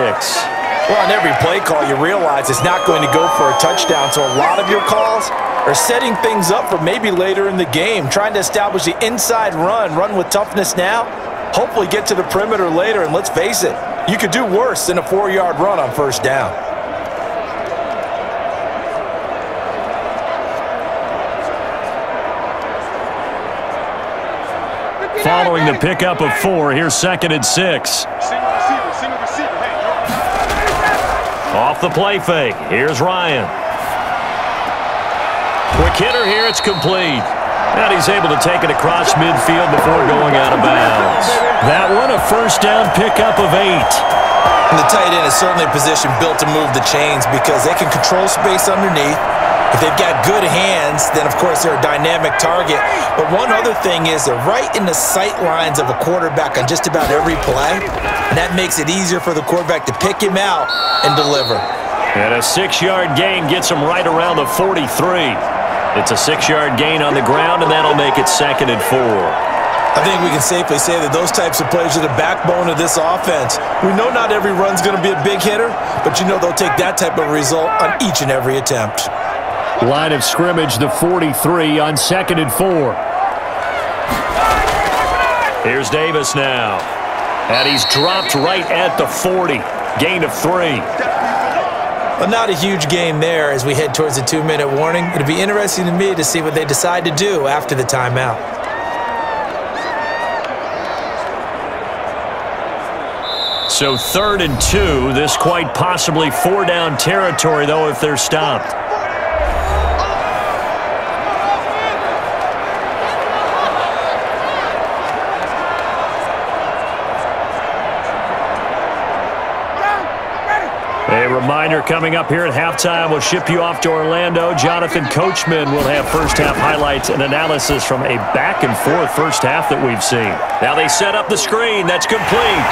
Well, on every play call, you realize it's not going to go for a touchdown, so a lot of your calls are setting things up for maybe later in the game, trying to establish the inside run with toughness now, hopefully get to the perimeter later, and let's face it, you could do worse than a 4-yard run on first down. Following the pickup of 4, here's 2nd and 6. Off the play fake, here's Ryan. Quick hitter here, it's complete. And he's able to take it across midfield before going out of bounds. That one, a first down pickup of 8. And the tight end is certainly a position built to move the chains because they can control space underneath. If they've got good hands, then, of course, they're a dynamic target. But one other thing is they're right in the sight lines of a quarterback on just about every play, and that makes it easier for the quarterback to pick him out and deliver. And a 6-yard gain gets him right around the 43. It's a 6-yard gain on the ground, and that'll make it 2nd and 4. I think we can safely say that those types of plays are the backbone of this offense. We know not every run's going to be a big hitter, but you know they'll take that type of result on each and every attempt. Line of scrimmage, the 43 on 2nd and 4. Here's Davis now. And he's dropped right at the 40. Gain of 3. Well, not a huge game there as we head towards the 2-minute warning. It'll be interesting to me to see what they decide to do after the timeout. So 3rd and 2. This quite possibly 4-down territory, though, if they're stopped. A reminder coming up here at halftime. We'll ship you off to Orlando. Jonathan Coachman will have first-half highlights and analysis from a back-and-forth first half that we've seen. Now they set up the screen. That's complete.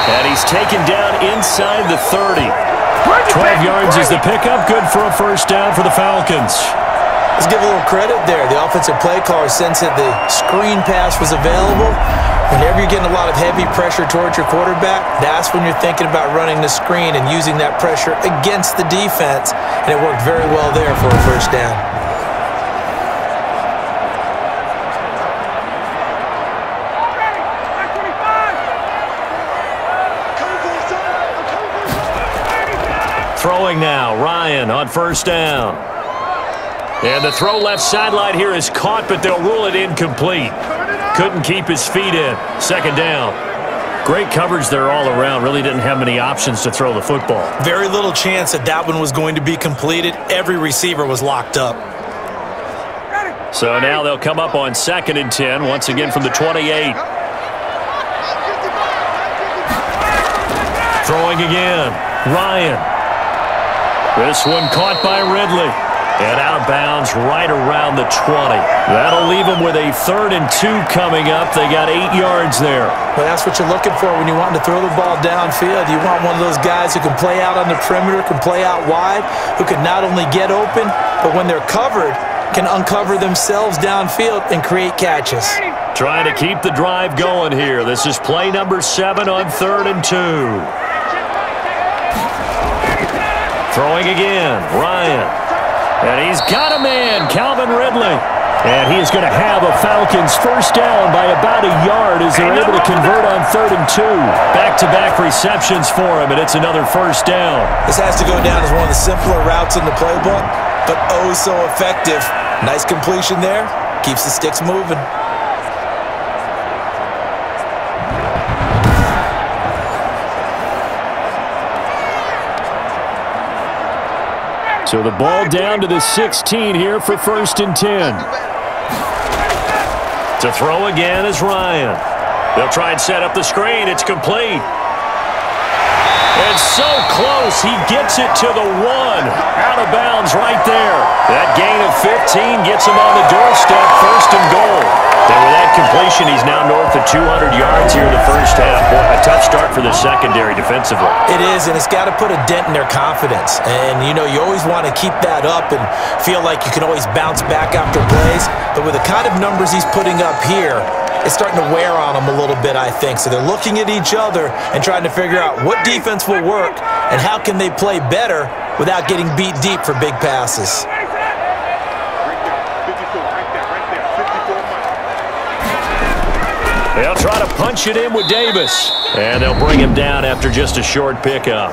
And he's taken down inside the 30. 12 yards is the pickup. Good for a first down for the Falcons. Let's give a little credit there. The offensive play caller sensed that the screen pass was available. Whenever you're getting a lot of heavy pressure towards your quarterback, that's when you're thinking about running the screen and using that pressure against the defense. And it worked very well there for a first down. Throwing now, Ryan on first down. And the throw left sideline here is caught, but they'll rule it incomplete. Couldn't keep his feet in. 2nd down. Great coverage there all around. Really didn't have many options to throw the football. Very little chance that that one was going to be completed. Every receiver was locked up. So now they'll come up on 2nd and 10, once again from the 28. Throwing again. Ryan. This one caught by Ridley. And out of bounds right around the 20. That'll leave them with a 3rd and 2 coming up. They got 8 yards there. Well, that's what you're looking for when you want to throw the ball downfield. You want one of those guys who can play out on the perimeter, can play out wide, who can not only get open, but when they're covered, can uncover themselves downfield and create catches. Trying to keep the drive going here. This is play number 7 on 3rd and 2. Throwing again, Ryan. And he's got a man, Calvin Ridley. And he is going to have a Falcons first down by about a yard as they're able to convert on 3rd and 2. Back-to-back receptions for him, and it's another first down. This has to go down as one of the simpler routes in the playbook, but oh so effective. Nice completion there. Keeps the sticks moving. So the ball down to the 16 here for 1st and 10. To throw again is Ryan. They'll try and set up the screen. It's complete. It's so close. He gets it to the 1. Out of bounds right there. That gain of 15 gets him on the doorstep. First and goal. And with that completion, he's now north of 200 yards here in the first half. Boy, a tough start for the secondary defensively. It is, and it's got to put a dent in their confidence. And, you know, you always want to keep that up and feel like you can always bounce back after plays. But with the kind of numbers he's putting up here, it's starting to wear on them a little bit, I think. So they're looking at each other and trying to figure out what defense will work and how can they play better without getting beat deep for big passes. They'll try to punch it in with Davis. And they'll bring him down after just a short pickup.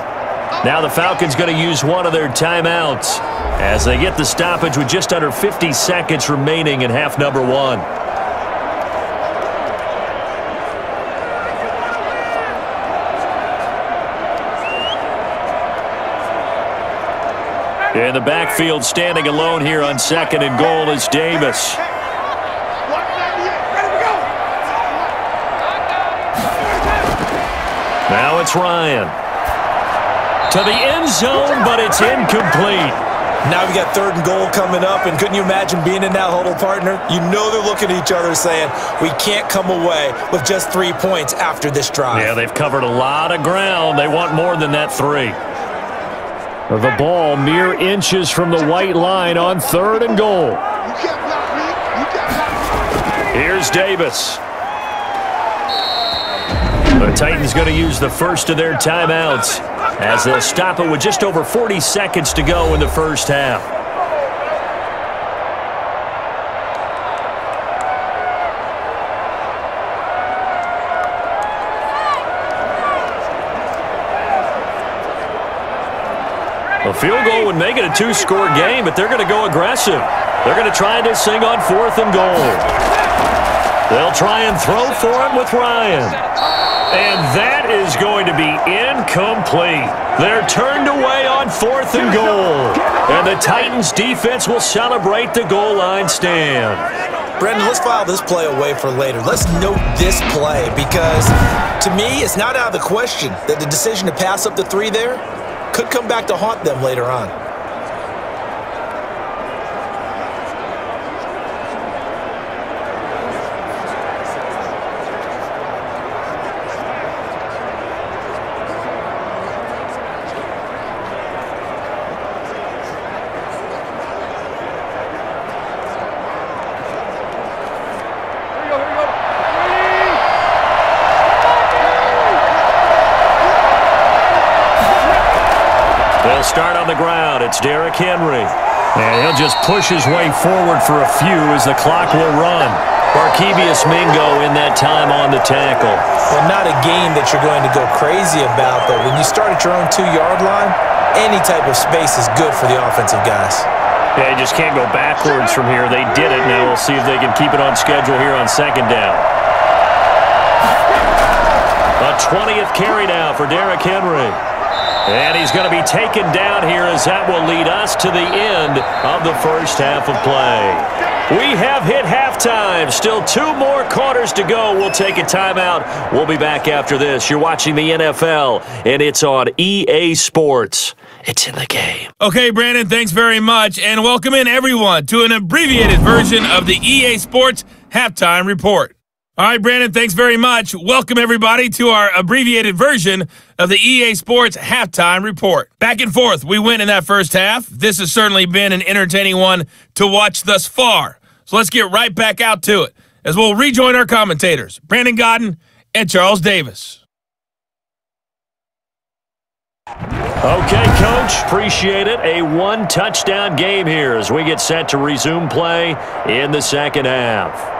Now the Falcons going to use one of their timeouts as they get the stoppage with just under 50 seconds remaining in half number 1. In the backfield, standing alone here on 2nd and goal is Davis. Now it's Ryan. To the end zone, but it's incomplete. Now we got 3rd and goal coming up, and couldn't you imagine being in that huddle, partner? You know they're looking at each other saying, we can't come away with just 3 points after this drive. Yeah, they've covered a lot of ground. They want more than that 3. The ball mere inches from the white line on 3rd and goal. Here's Davis. The Titans going to use the first of their timeouts as they'll stop it with just over 40 seconds to go in the first half. A field goal would make it a 2-score game, but they're going to go aggressive. They're going to try this thing on 4th and goal. They'll try and throw for it with Ryan. And that is going to be incomplete. They're turned away on 4th and goal. And the Titans defense will celebrate the goal line stand. Brendan, let's file this play away for later. Let's note this play because, to me, it's not out of the question that the decision to pass up the 3 there could come back to haunt them later on. They'll start on the ground. It's Derrick Henry. And he'll just push his way forward for a few as the clock will run. Barkevious Mingo in that time on the tackle. Well, not a game that you're going to go crazy about, but when you start at your own 2-yard line, any type of space is good for the offensive guys. Yeah, you just can't go backwards from here. They did it. Now we'll see if they can keep it on schedule here on 2nd down. A 20th carry now for Derrick Henry. And he's going to be taken down here as that will lead us to the end of the first half of play. We have hit halftime. Still 2 more quarters to go. We'll take a timeout. We'll be back after this. You're watching the NFL, and it's on EA Sports. It's in the game. Okay, Brandon, thanks very much. And welcome in, everyone, to an abbreviated version of the EA Sports Halftime Report. All right, Brandon, thanks very much. Welcome, everybody, to our abbreviated version of the EA Sports Halftime Report. Back and forth, we win in that first half. This has certainly been an entertaining one to watch thus far. So let's get right back out to it as we'll rejoin our commentators, Brandon Godden and Charles Davis. Okay, Coach, appreciate it. A 1-touchdown game here as we get set to resume play in the second half.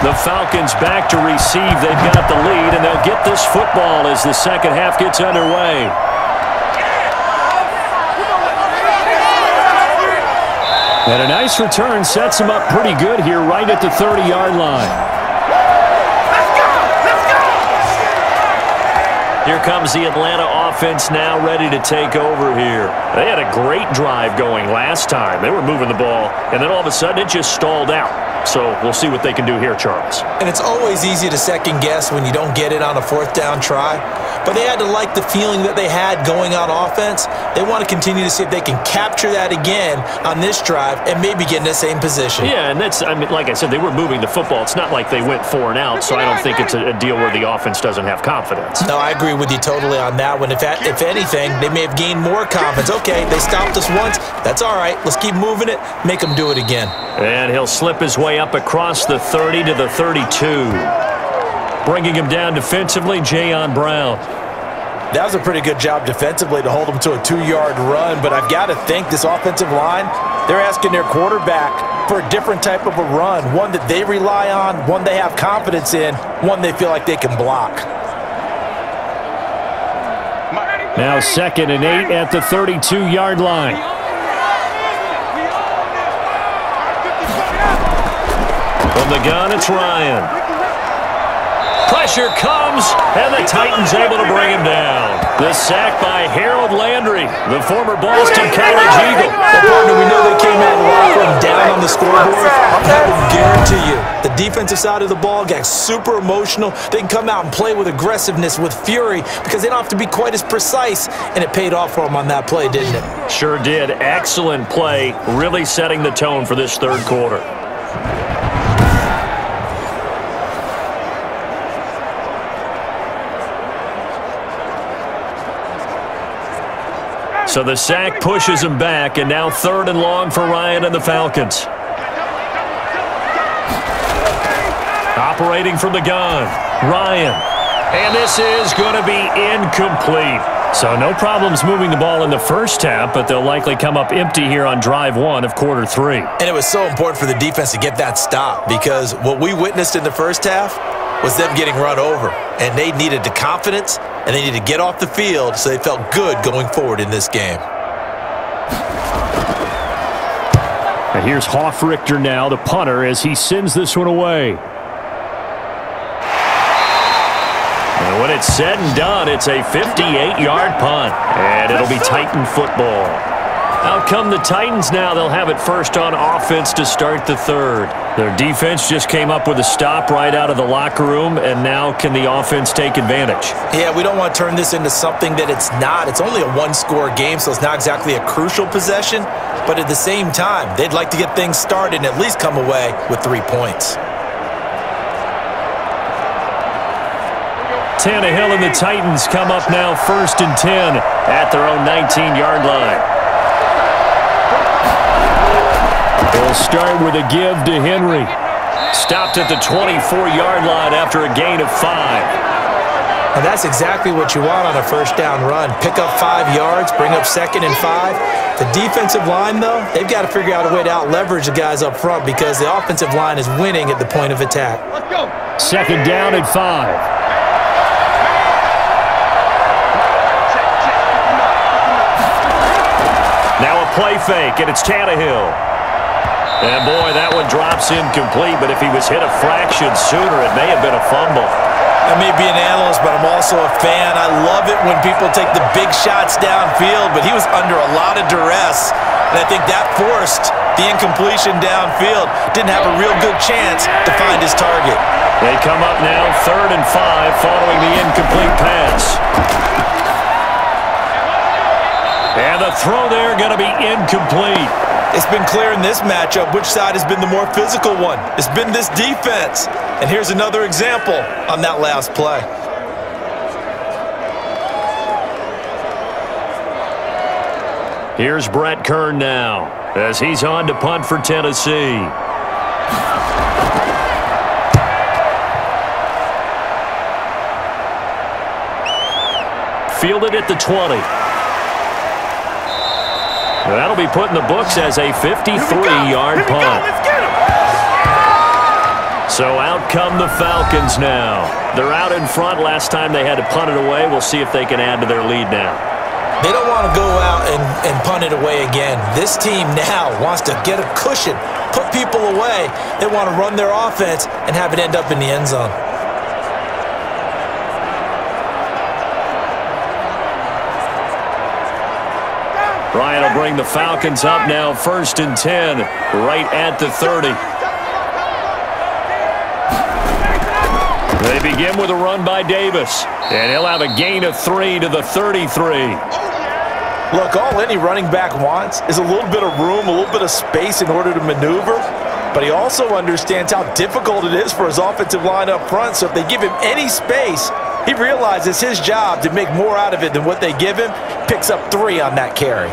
The Falcons back to receive. They've got the lead, and they'll get this football as the second half gets underway. And a nice return sets him up pretty good here right at the 30-yard line. Here comes the Atlanta offense now ready to take over here. They had a great drive going last time. They were moving the ball, and then all of a sudden it just stalled out. So we'll see what they can do here, Charles. And it's always easy to second guess when you don't get it on a fourth down try. But they had to like the feeling that they had going on offense. They want to continue to see if they can capture that again on this drive and maybe get in the same position. Yeah, and that's, I mean, like I said, they were moving the football. It's not like they went 4 and out, so I don't think it's a deal where the offense doesn't have confidence. No, I agree with you totally on that one. If anything, they may have gained more confidence. Okay, they stopped us once. That's all right. Let's keep moving it. Make them do it again. And he'll slip his way up across the 30 to the 32. Bringing him down defensively, Jayon Brown. That was a pretty good job defensively to hold them to a 2-yard run, but I've got to think this offensive line, they're asking their quarterback for a different type of a run, one that they rely on, one they have confidence in, one they feel like they can block. Now 2nd and 8 at the 32-yard line. From the gun, it's Ryan. Pressure comes, and the Titans able to bring him down. The sack by Harold Landry, the former Boston College Eagle. Well, partner, we know they came out of the locker room down on the scoreboard. I will guarantee you, the defensive side of the ball got super emotional. They can come out and play with aggressiveness, with fury, because they don't have to be quite as precise, and it paid off for them on that play, didn't it? Sure did. Excellent play, really setting the tone for this third quarter. So the sack pushes him back, and now 3rd and long for Ryan and the Falcons. Operating from the gun, Ryan. And this is going to be incomplete. So no problems moving the ball in the first half, but they'll likely come up empty here on drive 1 of quarter 3. And it was so important for the defense to get that stop, because what we witnessed in the first half was them getting run over, and they needed the confidence, and they needed to get off the field so they felt good going forward in this game. And here's Hofrichter now, the punter, as he sends this one away. And when it's said and done, it's a 58-yard punt, and it'll be Titan football. Out come the Titans now. They'll have it first on offense to start the third. Their defense just came up with a stop right out of the locker room, and now can the offense take advantage? Yeah, we don't want to turn this into something that it's not. It's only a one-score game, so it's not exactly a crucial possession. But at the same time, they'd like to get things started and at least come away with 3 points. Tannehill and the Titans come up now 1st and 10 at their own 19-yard line. They'll start with a give to Henry. Stopped at the 24-yard line after a gain of 5. And that's exactly what you want on a first down run. Pick up 5 yards, bring up 2nd and 5. The defensive line, though, they've got to figure out a way to out-leverage the guys up front because the offensive line is winning at the point of attack. Let's go. 2nd down at 5. Now a play fake, and it's Tannehill. And, boy, that one drops incomplete, but if he was hit a fraction sooner, it may have been a fumble. I may be an analyst, but I'm also a fan. I love it when people take the big shots downfield, but he was under a lot of duress, and I think that forced the incompletion downfield. Didn't have a real good chance to find his target. They come up now 3rd and 5 following the incomplete pass. And the throw there going to be incomplete. It's been clear in this matchup which side has been the more physical one. It's been this defense. And here's another example on that last play. Here's Brett Kern now as he's on to punt for Tennessee. Fielded at the 20. That'll be put in the books as a 53-yard punt. So out come the Falcons now. They're out in front. Last time they had to punt it away. We'll see if they can add to their lead now. They don't want to go out and punt it away again. This team now wants to get a cushion, put people away. They want to run their offense and have it end up in the end zone. Ryan will bring the Falcons up now, 1st and 10, right at the 30. They begin with a run by Davis, and he'll have a gain of 3 to the 33. Look, all any running back wants is a little bit of room, a little bit of space in order to maneuver, but he also understands how difficult it is for his offensive line up front, so if they give him any space, he realizes his job to make more out of it than what they give him, picks up 3 on that carry.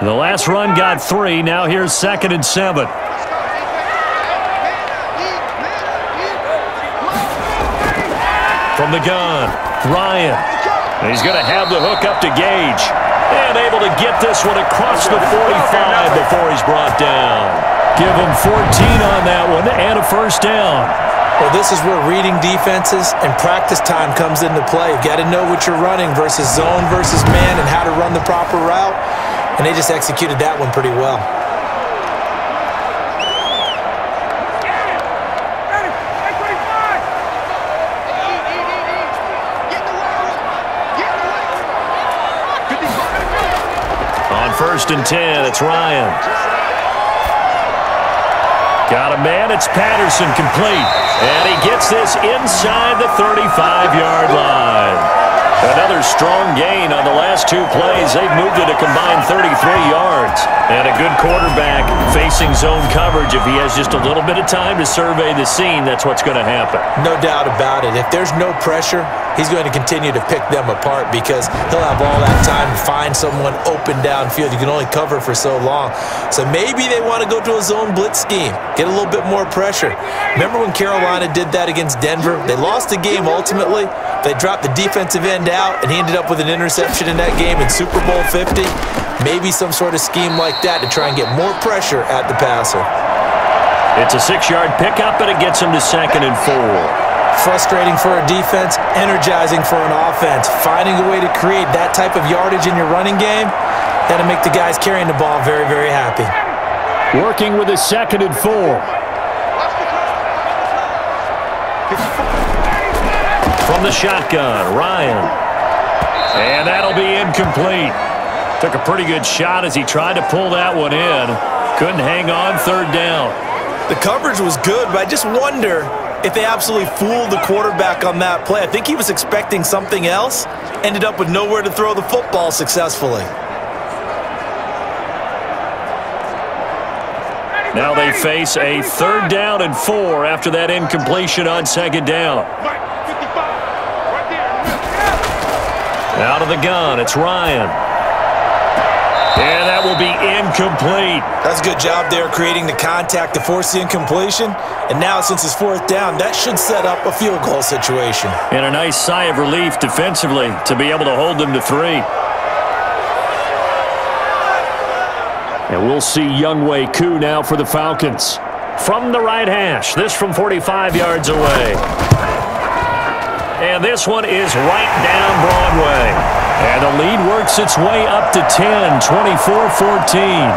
The last run got 3. Now here's 2nd and 7. From the gun, Ryan. He's going to have the hook up to Gage. And able to get this one across the 45 before he's brought down. Give him 14 on that one and a 1st down. Well, this is where reading defenses and practice time comes into play. You've got to know what you're running versus zone versus man and how to run the proper route. And they just executed that one pretty well. On 1st and 10, it's Ryan. Got a man, it's Patterson, complete. And he gets this inside the 35-yard line. Another strong gain on the last 2 plays. They've moved it a combined 33 yards. And a good quarterback facing zone coverage. If he has just a little bit of time to survey the scene, that's what's going to happen. No doubt about it. If there's no pressure, he's going to continue to pick them apart because he'll have all that time to find someone open downfield. You can only cover for so long. So maybe they want to go to a zone blitz scheme, get a little bit more pressure. Remember when Carolina did that against Denver? They lost the game ultimately. They dropped the defensive end out, and he ended up with an interception in that game in Super Bowl 50. Maybe some sort of scheme like that to try and get more pressure at the passer. It's a 6-yard pickup, and it gets him to 2nd and 4. Frustrating for a defense, energizing for an offense. Finding a way to create that type of yardage in your running game, that'll make the guys carrying the ball very, very happy. Working with a 2nd and 4. From the shotgun, Ryan. And that'll be incomplete. Took a pretty good shot as he tried to pull that one in. Couldn't hang on, 3rd down. The coverage was good, but I just wonder if they absolutely fooled the quarterback on that play. I think he was expecting something else. Ended up with nowhere to throw the football successfully. Now they face a 3rd down and 4 after that incompletion on 2nd down. Out of the gun, it's Ryan. And that will be incomplete. That's a good job there creating the contact to force the incompletion. And now since it's 4th down, that should set up a field goal situation. And a nice sigh of relief defensively to be able to hold them to 3. And we'll see Younghoe Koo now for the Falcons. From the right hash, this from 45 yards away. And this one is right down Broadway. And the lead works its way up to 10, 24-14.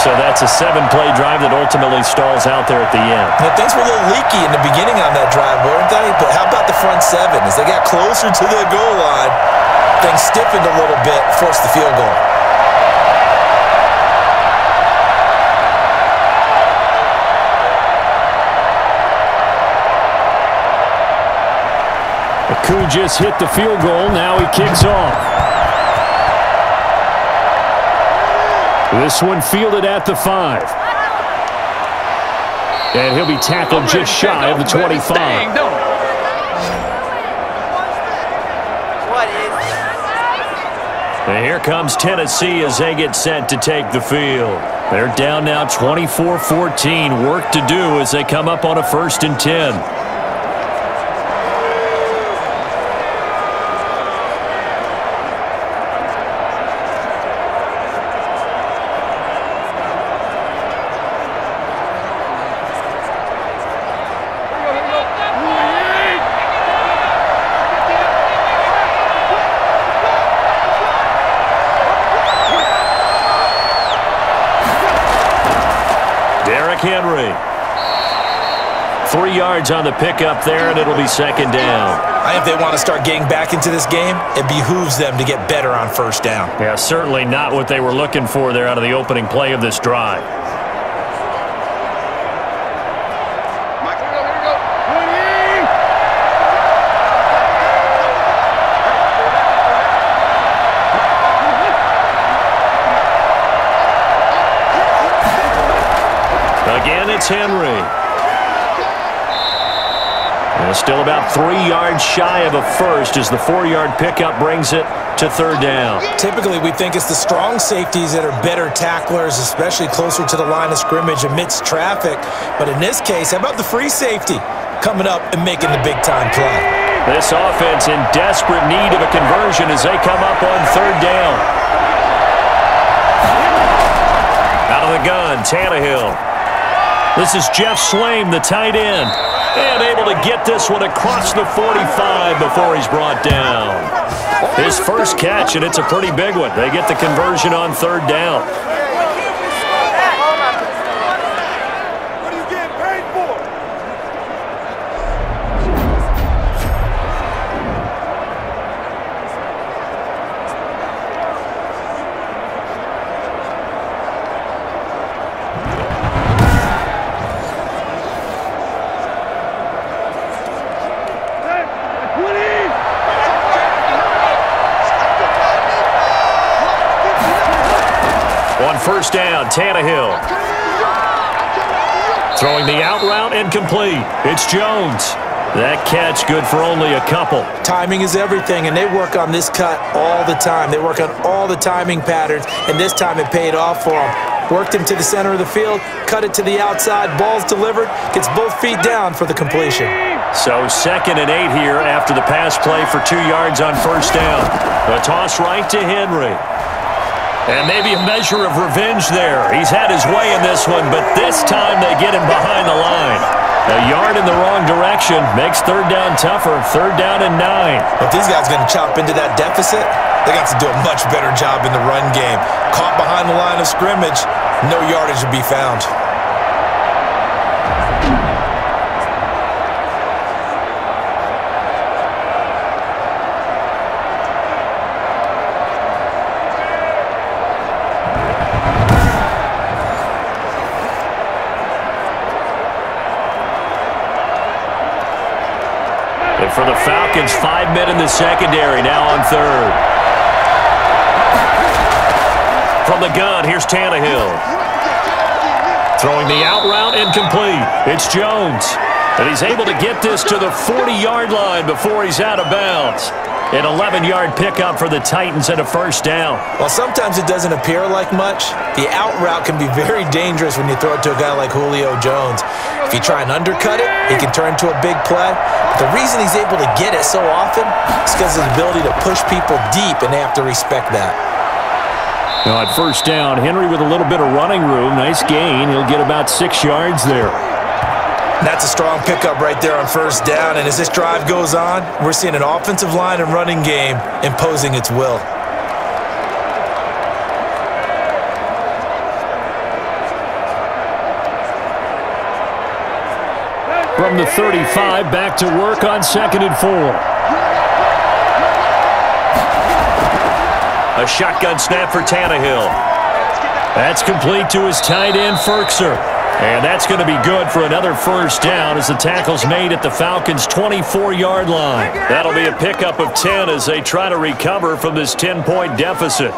So that's a 7-play drive that ultimately stalls out there at the end. Now, things were a little leaky in the beginning on that drive, weren't they? But how about the front 7? As they got closer to the goal line, things stiffened a little bit, forced the field goal. Koo just hit the field goal. Now he kicks off. This one fielded at the 5. And he'll be tackled just shy of the 25. And here comes Tennessee as they get set to take the field. They're down now 24-14. Work to do as they come up on a 1st and 10. Henry. 3 yards on the pickup there, and it'll be second down. I think if they want to start getting back into this game, it behooves them to get better on first down. Yeah, certainly not what they were looking for there out of the opening play of this drive. Again, it's Henry. And still about 3 yards shy of a first as the 4-yard pickup brings it to third down. Typically, we think it's the strong safeties that are better tacklers, especially closer to the line of scrimmage amidst traffic. But in this case, how about the free safety coming up and making the big-time play? This offense in desperate need of a conversion as they come up on third down. Out of the gun, Tannehill. This is Jeff Swaim, the tight end, and able to get this one across the 45 before he's brought down. His first catch, and it's a pretty big one. They get the conversion on third down. What are you getting paid for? On first down, Tannehill. Throwing the out route incomplete. It's Jones. That catch good for only a couple. Timing is everything, and they work on this cut all the time. They work on all the timing patterns, and this time it paid off for them. Worked him to the center of the field, cut it to the outside, ball's delivered, gets both feet down for the completion. So 2nd and 8 here after the pass play for 2 yards on first down. The toss right to Henry. And maybe a measure of revenge there. He's had his way in this one, but this time they get him behind the line. A yard in the wrong direction makes third down tougher. Third down and 9. If these guys are going to chop into that deficit, they got to do a much better job in the run game. Caught behind the line of scrimmage, no yardage to be found. For the Falcons, 5 men in the secondary, now on third. From the gun, here's Tannehill. Throwing the out route incomplete. It's Jones. And he's able to get this to the 40-yard line before he's out of bounds. An 11-yard pickup for the Titans and a first down. Well, sometimes it doesn't appear like much. The out route can be very dangerous when you throw it to a guy like Julio Jones. If you try and undercut it, he can turn into a big play. But the reason he's able to get it so often is because of his ability to push people deep, and they have to respect that. Now at first down, Henry with a little bit of running room. Nice gain. He'll get about 6 yards there. That's a strong pickup right there on first down, and as this drive goes on, we're seeing an offensive line and running game imposing its will. From the 35, back to work on 2nd and 4. A shotgun snap for Tannehill. That's complete to his tight end, Ferkser. And that's going to be good for another first down as the tackle's made at the Falcons' 24-yard line. That'll be a pickup of 10 as they try to recover from this 10-point deficit.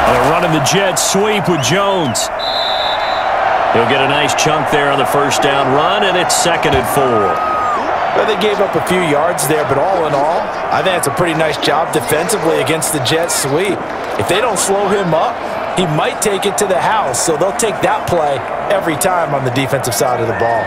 They're running the jet sweep with Jones. He'll get a nice chunk there on the first down run, and it's 2nd and 4. Well, they gave up a few yards there, but all in all, I think it's a pretty nice job defensively against the jet sweep. If they don't slow him up, he might take it to the house, so they'll take that play every time on the defensive side of the ball.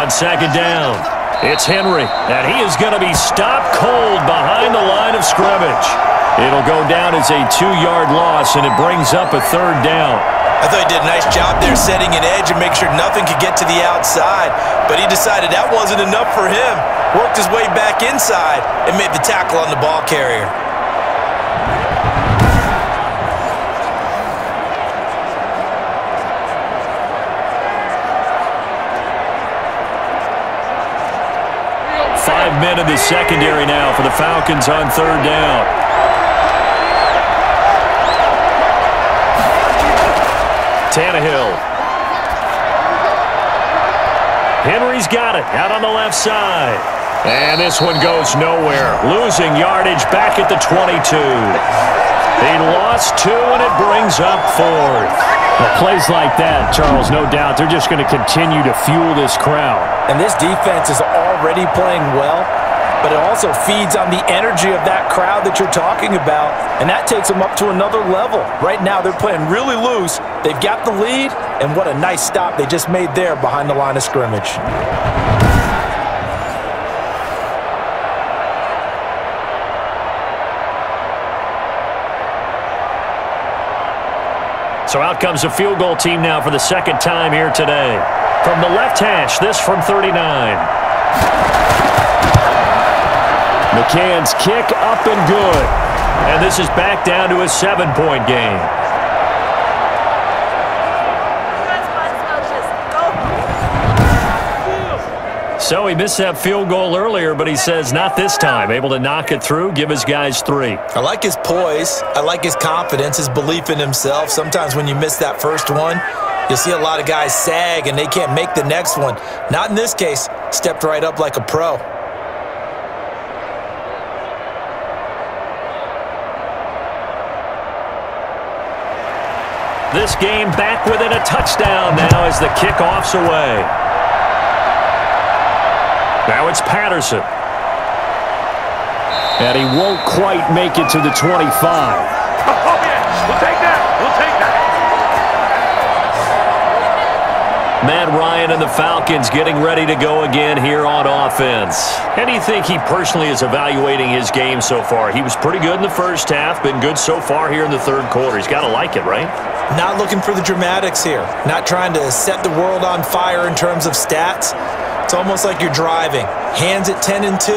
On 2nd down, It's Henry, and he is going to be stopped cold behind the line of scrimmage. It'll go down as a 2-yard loss, and it brings up a 3rd down. I thought he did a nice job there setting an edge and making sure nothing could get to the outside, but he decided that wasn't enough for him. Worked his way back inside and made the tackle on the ball carrier. Five men in the secondary now for the Falcons on 3rd down. Tannehill. Henry's got it out on the left side. And this one goes nowhere. Losing yardage back at the 22. He lost 2, and it brings up 4th. Well, plays like that, Charles, no doubt, they're just going to continue to fuel this crowd. And this defense is already playing well, but it also feeds on the energy of that crowd that you're talking about, and that takes them up to another level. Right now, they're playing really loose. They've got the lead, and what a nice stop they just made there behind the line of scrimmage. So out comes a field goal team now for the 2nd time here today. From the left hash, this from 39. McCann's kick up and good. And this is back down to a 7-point game. So he missed that field goal earlier, but he says not this time. Able to knock it through, give his guys 3. I like his poise. I like his confidence, his belief in himself. Sometimes when you miss that first one, you'll see a lot of guys sag and they can't make the next one. Not in this case. Stepped right up like a pro. This game back within a touchdown now as the kickoff's away. Now it's Patterson. And he won't quite make it to the 25. Oh, yeah. We'll take that. We'll take that. Matt Ryan and the Falcons getting ready to go again here on offense. How do you think he personally is evaluating his game so far? He was pretty good in the first half, been good so far here in the 3rd quarter. He's got to like it, right? Not looking for the dramatics here. Not trying to set the world on fire in terms of stats. It's almost like you're driving. Hands at 10 and 2,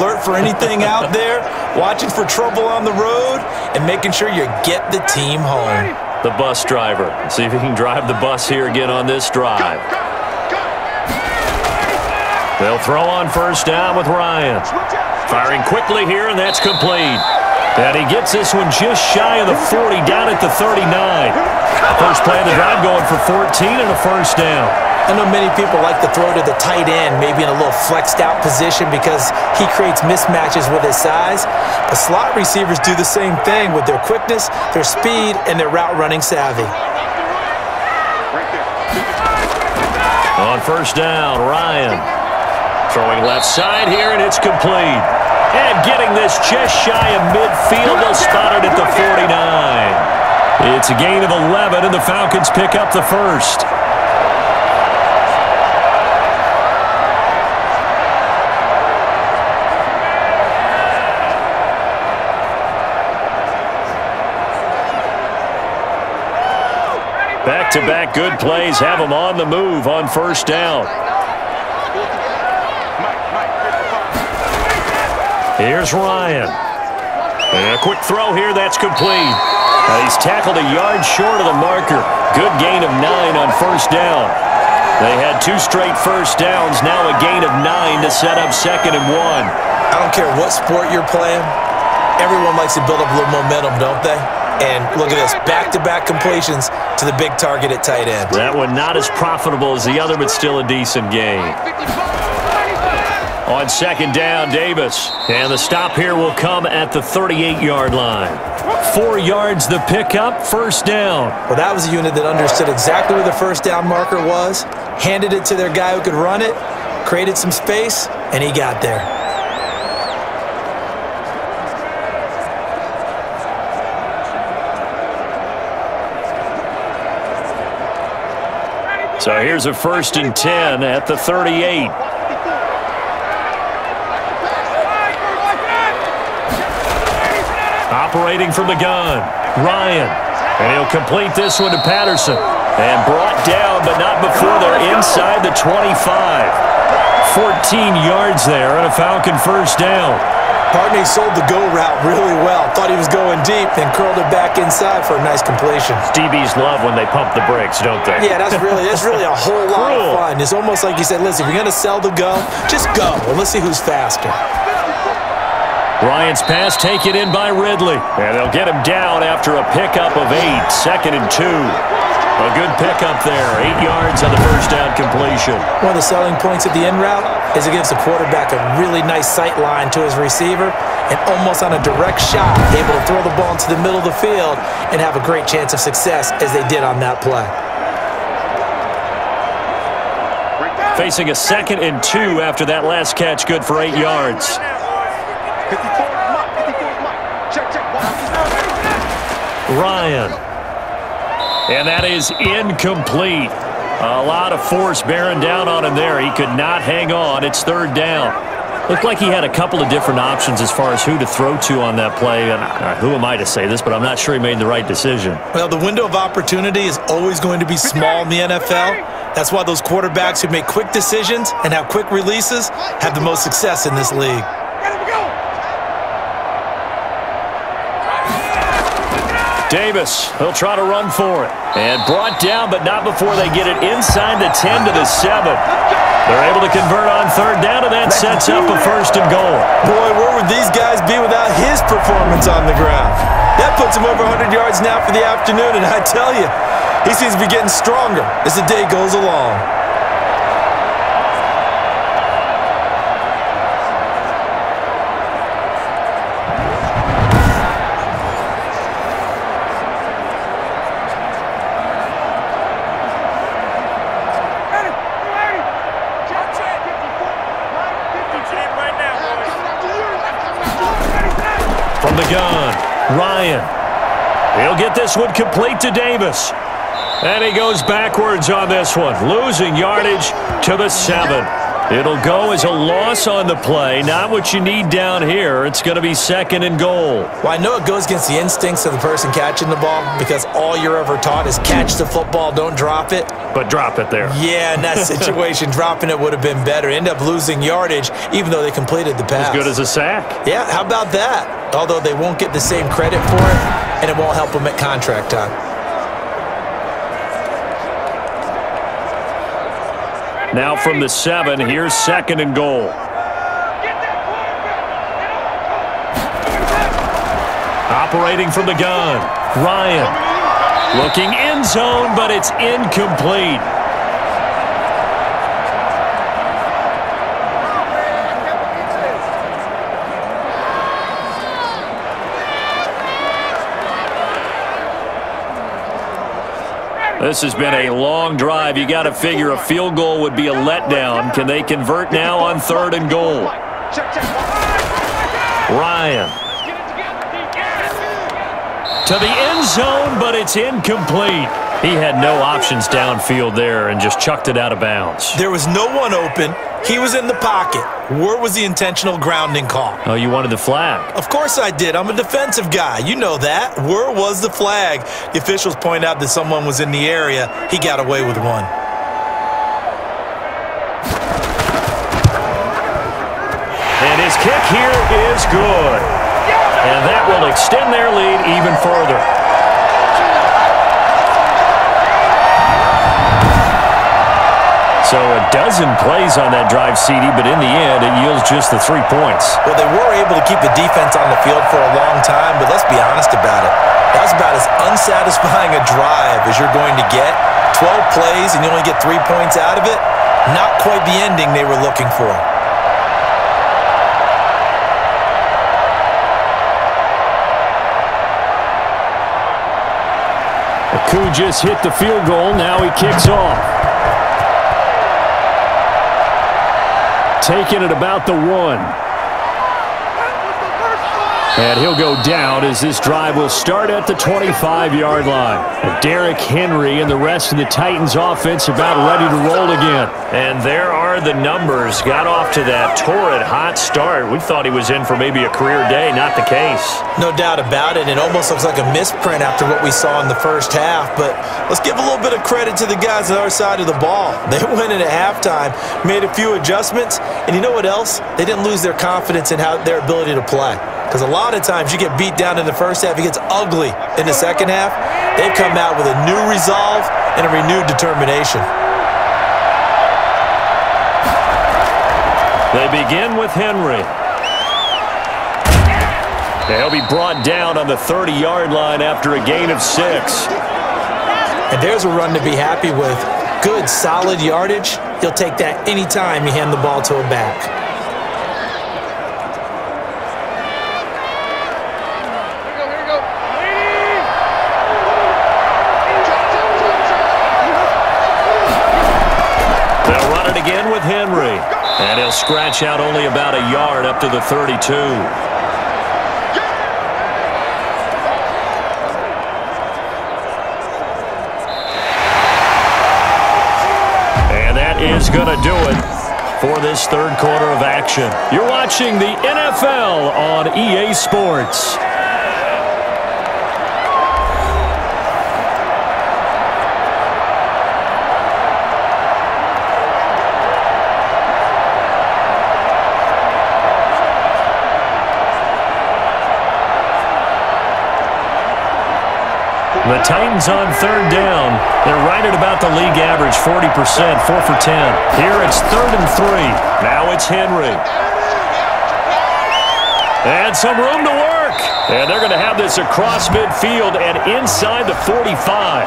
alert for anything out there, watching for trouble on the road, and making sure you get the team home. The bus driver. See if he can drive the bus here again on this drive. They'll throw on 1st down with Ryan. Firing quickly here, and that's complete. And he gets this one just shy of the 40, down at the 39. First play of the drive going for 14 and a 1st down. I know many people like to throw to the tight end, maybe in a little flexed out position because he creates mismatches with his size. But slot receivers do the same thing with their quickness, their speed, and their route running savvy. On 1st down, Ryan. Throwing left side here, and it's complete. And getting this just shy of midfield, they'll spot it at the 49. It's a gain of 11, and the Falcons pick up the 1st. Back-to-back good plays have them on the move on 1st down. Here's Ryan. And a quick throw here, that's complete. He's tackled a yard short of the marker. Good gain of 9 on 1st down. They had 2 straight 1st downs, now a gain of 9 to set up 2nd and 1. I don't care what sport you're playing. Everyone likes to build up a little momentum, don't they? And look at this, back-to-back completions to the big target at tight end. That one not as profitable as the other, but still a decent gain. On 2nd down, Davis. And the stop here will come at the 38-yard line. 4 yards the pickup, 1st down. Well, that was a unit that understood exactly where the 1st down marker was, handed it to their guy who could run it, created some space, and he got there. So here's a 1st and 10 at the 38. Operating from the gun, Ryan. And he'll complete this one to Patterson. And brought down, but not before they're inside the 25. 14 yards there and a Falcon first down. Partney sold the go route really well. Thought he was going deep, then curled it back inside for a nice completion. DBs love when they pump the brakes, don't they? Yeah, that's really a whole lot of fun. It's almost like you said, listen, if you're going to sell the go, just go. Well, let's see who's faster. Ryan's pass taken in by Ridley. And they'll get him down after a pickup of 8. 2nd and 2. A good pickup there. 8 yards on the first down completion. One of the selling points of the in route is it gives the quarterback a really nice sight line to his receiver and almost on a direct shot, able to throw the ball into the middle of the field and have a great chance of success as they did on that play. Facing a 2nd and 2 after that last catch, good for 8 yards. Ryan. And that is incomplete. A lot of force bearing down on him there. He could not hang on. It's 3rd down. Looked like he had a couple of different options as far as who to throw to on that play. And who am I to say this, but I'm not sure he made the right decision. Well, the window of opportunity is always going to be small in the NFL. That's why those quarterbacks who make quick decisions and have quick releases have the most success in this league. Davis, he'll try to run for it. And brought down, but not before they get it inside the 10 to the 7. They're able to convert on 3rd down, and that sets up a 1st and goal. Boy, where would these guys be without his performance on the ground? That puts him over 100 yards now for the afternoon, and I tell you, he seems to be getting stronger as the day goes along. From the gun, Ryan. He'll get this one complete to Davis. And he goes backwards on this one, losing yardage to the 7. It'll go as a loss on the play. Not what you need down here. It's going to be 2nd and goal. Well, I know it goes against the instincts of the person catching the ball because all you're ever taught is catch the football, don't drop it. But drop it there. Yeah, in that situation, dropping it would have been better. End up losing yardage, even though they completed the pass. As good as a sack. Yeah, how about that? Although they won't get the same credit for it, and it won't help them at contract time. Now from the 7, here's 2nd and goal. Operating from the gun, Ryan. Looking end zone, but it's incomplete. This has been a long drive. You got to figure a field goal would be a letdown. Can they convert now on 3rd and goal? Ryan. To the end zone, but it's incomplete. He had no options downfield there and just chucked it out of bounds. There was no one open. He was in the pocket. Where was the intentional grounding call? Oh, you wanted the flag? Of course I did. I'm a defensive guy. You know that. Where was the flag? The officials point out that someone was in the area. He got away with one. And his kick here is good. And that will extend their lead even further. So a dozen plays on that drive, CD, but in the end, it yields just the 3 points. Well, they were able to keep the defense on the field for a long time, but let's be honest about it. That was about as unsatisfying a drive as you're going to get. 12 plays and you only get 3 points out of it. Not quite the ending they were looking for. Aku just hit the field goal. Now he kicks off. Taking it about the 1. And he'll go down as this drive will start at the 25-yard line. Derrick Henry and the rest of the Titans offense about ready to roll again. And there are the numbers. Got off to that torrid hot start. We thought he was in for maybe a career day. Not the case. No doubt about it. It almost looks like a misprint after what we saw in the first half. But let's give a little bit of credit to the guys on our side of the ball. They went in at halftime, made a few adjustments, and you know what else? They didn't lose their confidence in their ability to play. Because a lot of times you get beat down in the first half, it gets ugly in the second half. They've come out with a new resolve and a renewed determination. They begin with Henry. He'll be brought down on the 30-yard line after a gain of 6. And there's a run to be happy with. Good, solid yardage. He'll take that anytime you hand the ball to a back. Again with Henry. And he'll scratch out only about a yard up to the 32. And that is going to do it for this third quarter of action. You're watching the NFL on EA Sports. The Titans on third down. They're right at about the league average, 40%, 4 for 10. Here it's 3rd and 3. Now it's Henry. And some room to work. And they're going to have this across midfield and inside the 45.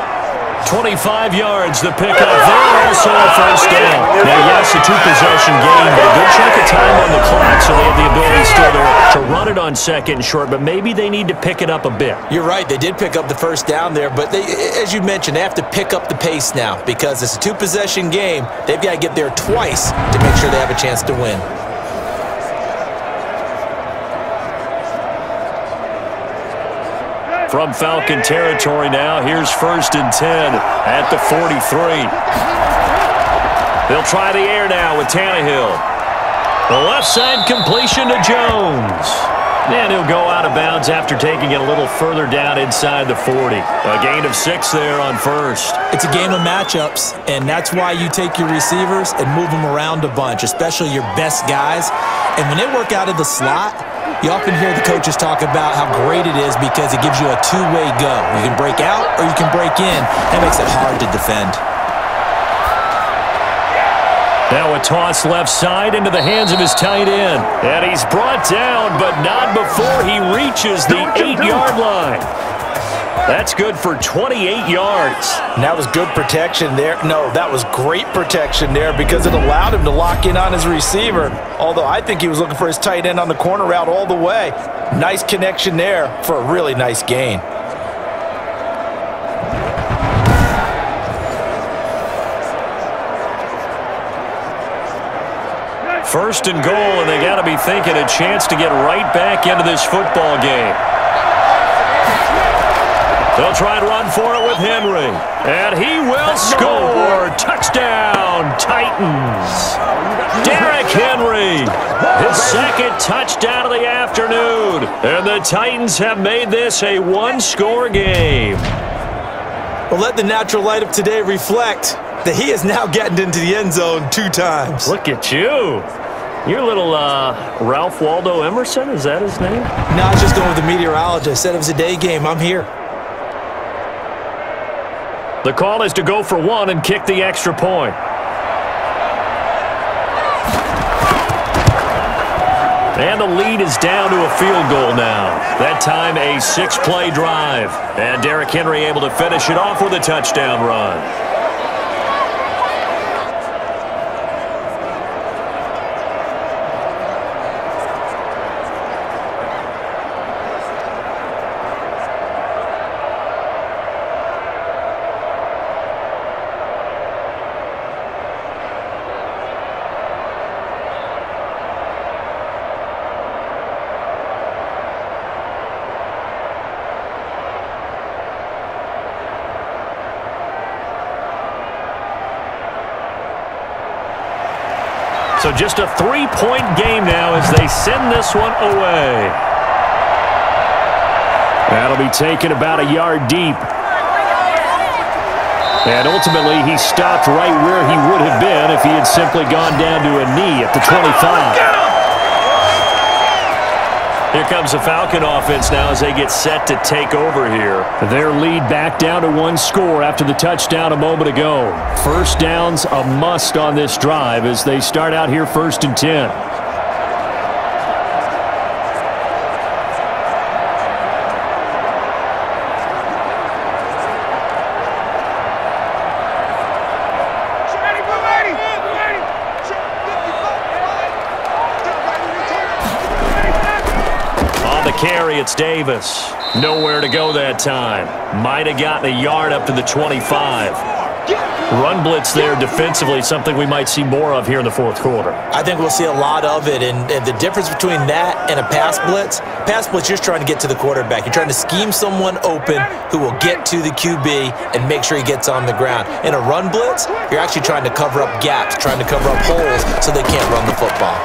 25 yards, the pickup there, also a first down. Now, yes, a two-possession game, but a good chunk of time on the clock, so they have the ability still there to run it on second and short, but maybe they need to pick it up a bit. You're right, they did pick up the first down there, but they, as you mentioned, they have to pick up the pace now because it's a two-possession game. They've got to get there twice to make sure they have a chance to win. From Falcon territory now, here's 1st and 10 at the 43. They'll try the air now with Tannehill. The left side completion to Jones. And he'll go out of bounds after taking it a little further down inside the 40. A gain of 6 there on first. It's a game of matchups, and that's why you take your receivers and move them around a bunch, especially your best guys. And when they work out of the slot, you often hear the coaches talk about how great it is because it gives you a two-way go. You can break out or you can break in. That makes it hard to defend. Now a toss left side into the hands of his tight end. And he's brought down, but not before he reaches the 8-yard line. That's good for 28 yards. And that was good protection there. No, that was great protection there because it allowed him to lock in on his receiver. Although I think he was looking for his tight end on the corner route all the way. Nice connection there for a really nice gain. First and goal, and they got to be thinking a chance to get right back into this football game. They'll try and run for it with Henry. And he will score. Touchdown, Titans. Derrick Henry, his second touchdown of the afternoon. And the Titans have made this a one-score game. Well, let the natural light of today reflect that he has now gotten into the end zone 2 times. Look at you. You're a little Ralph Waldo Emerson, is that his name? No, I was just going with the meteorologist. I said it was a day game. I'm here. The call is to go for 1 and kick the extra point. And the lead is down to a field goal now. That time a 6-play drive. And Derrick Henry able to finish it off with a touchdown run. So just a 3-point game now as they send this one away. That'll be taken about a yard deep. And ultimately, he stopped right where he would have been if he had simply gone down to a knee at the 25. Here comes the Falcon offense now as they get set to take over here. Their lead back down to 1 score after the touchdown a moment ago. First down's a must on this drive as they start out here 1st and 10. Carry, it's Davis. Nowhere to go that time. Might have gotten a yard up to the 25. Run blitz there defensively, something we might see more of here in the 4th quarter. I think we'll see a lot of it, and the difference between that and a pass blitz, you're just trying to get to the quarterback. You're trying to scheme someone open who will get to the QB and make sure he gets on the ground. In a run blitz, you're actually trying to cover up gaps, trying to cover up holes so they can't run the football.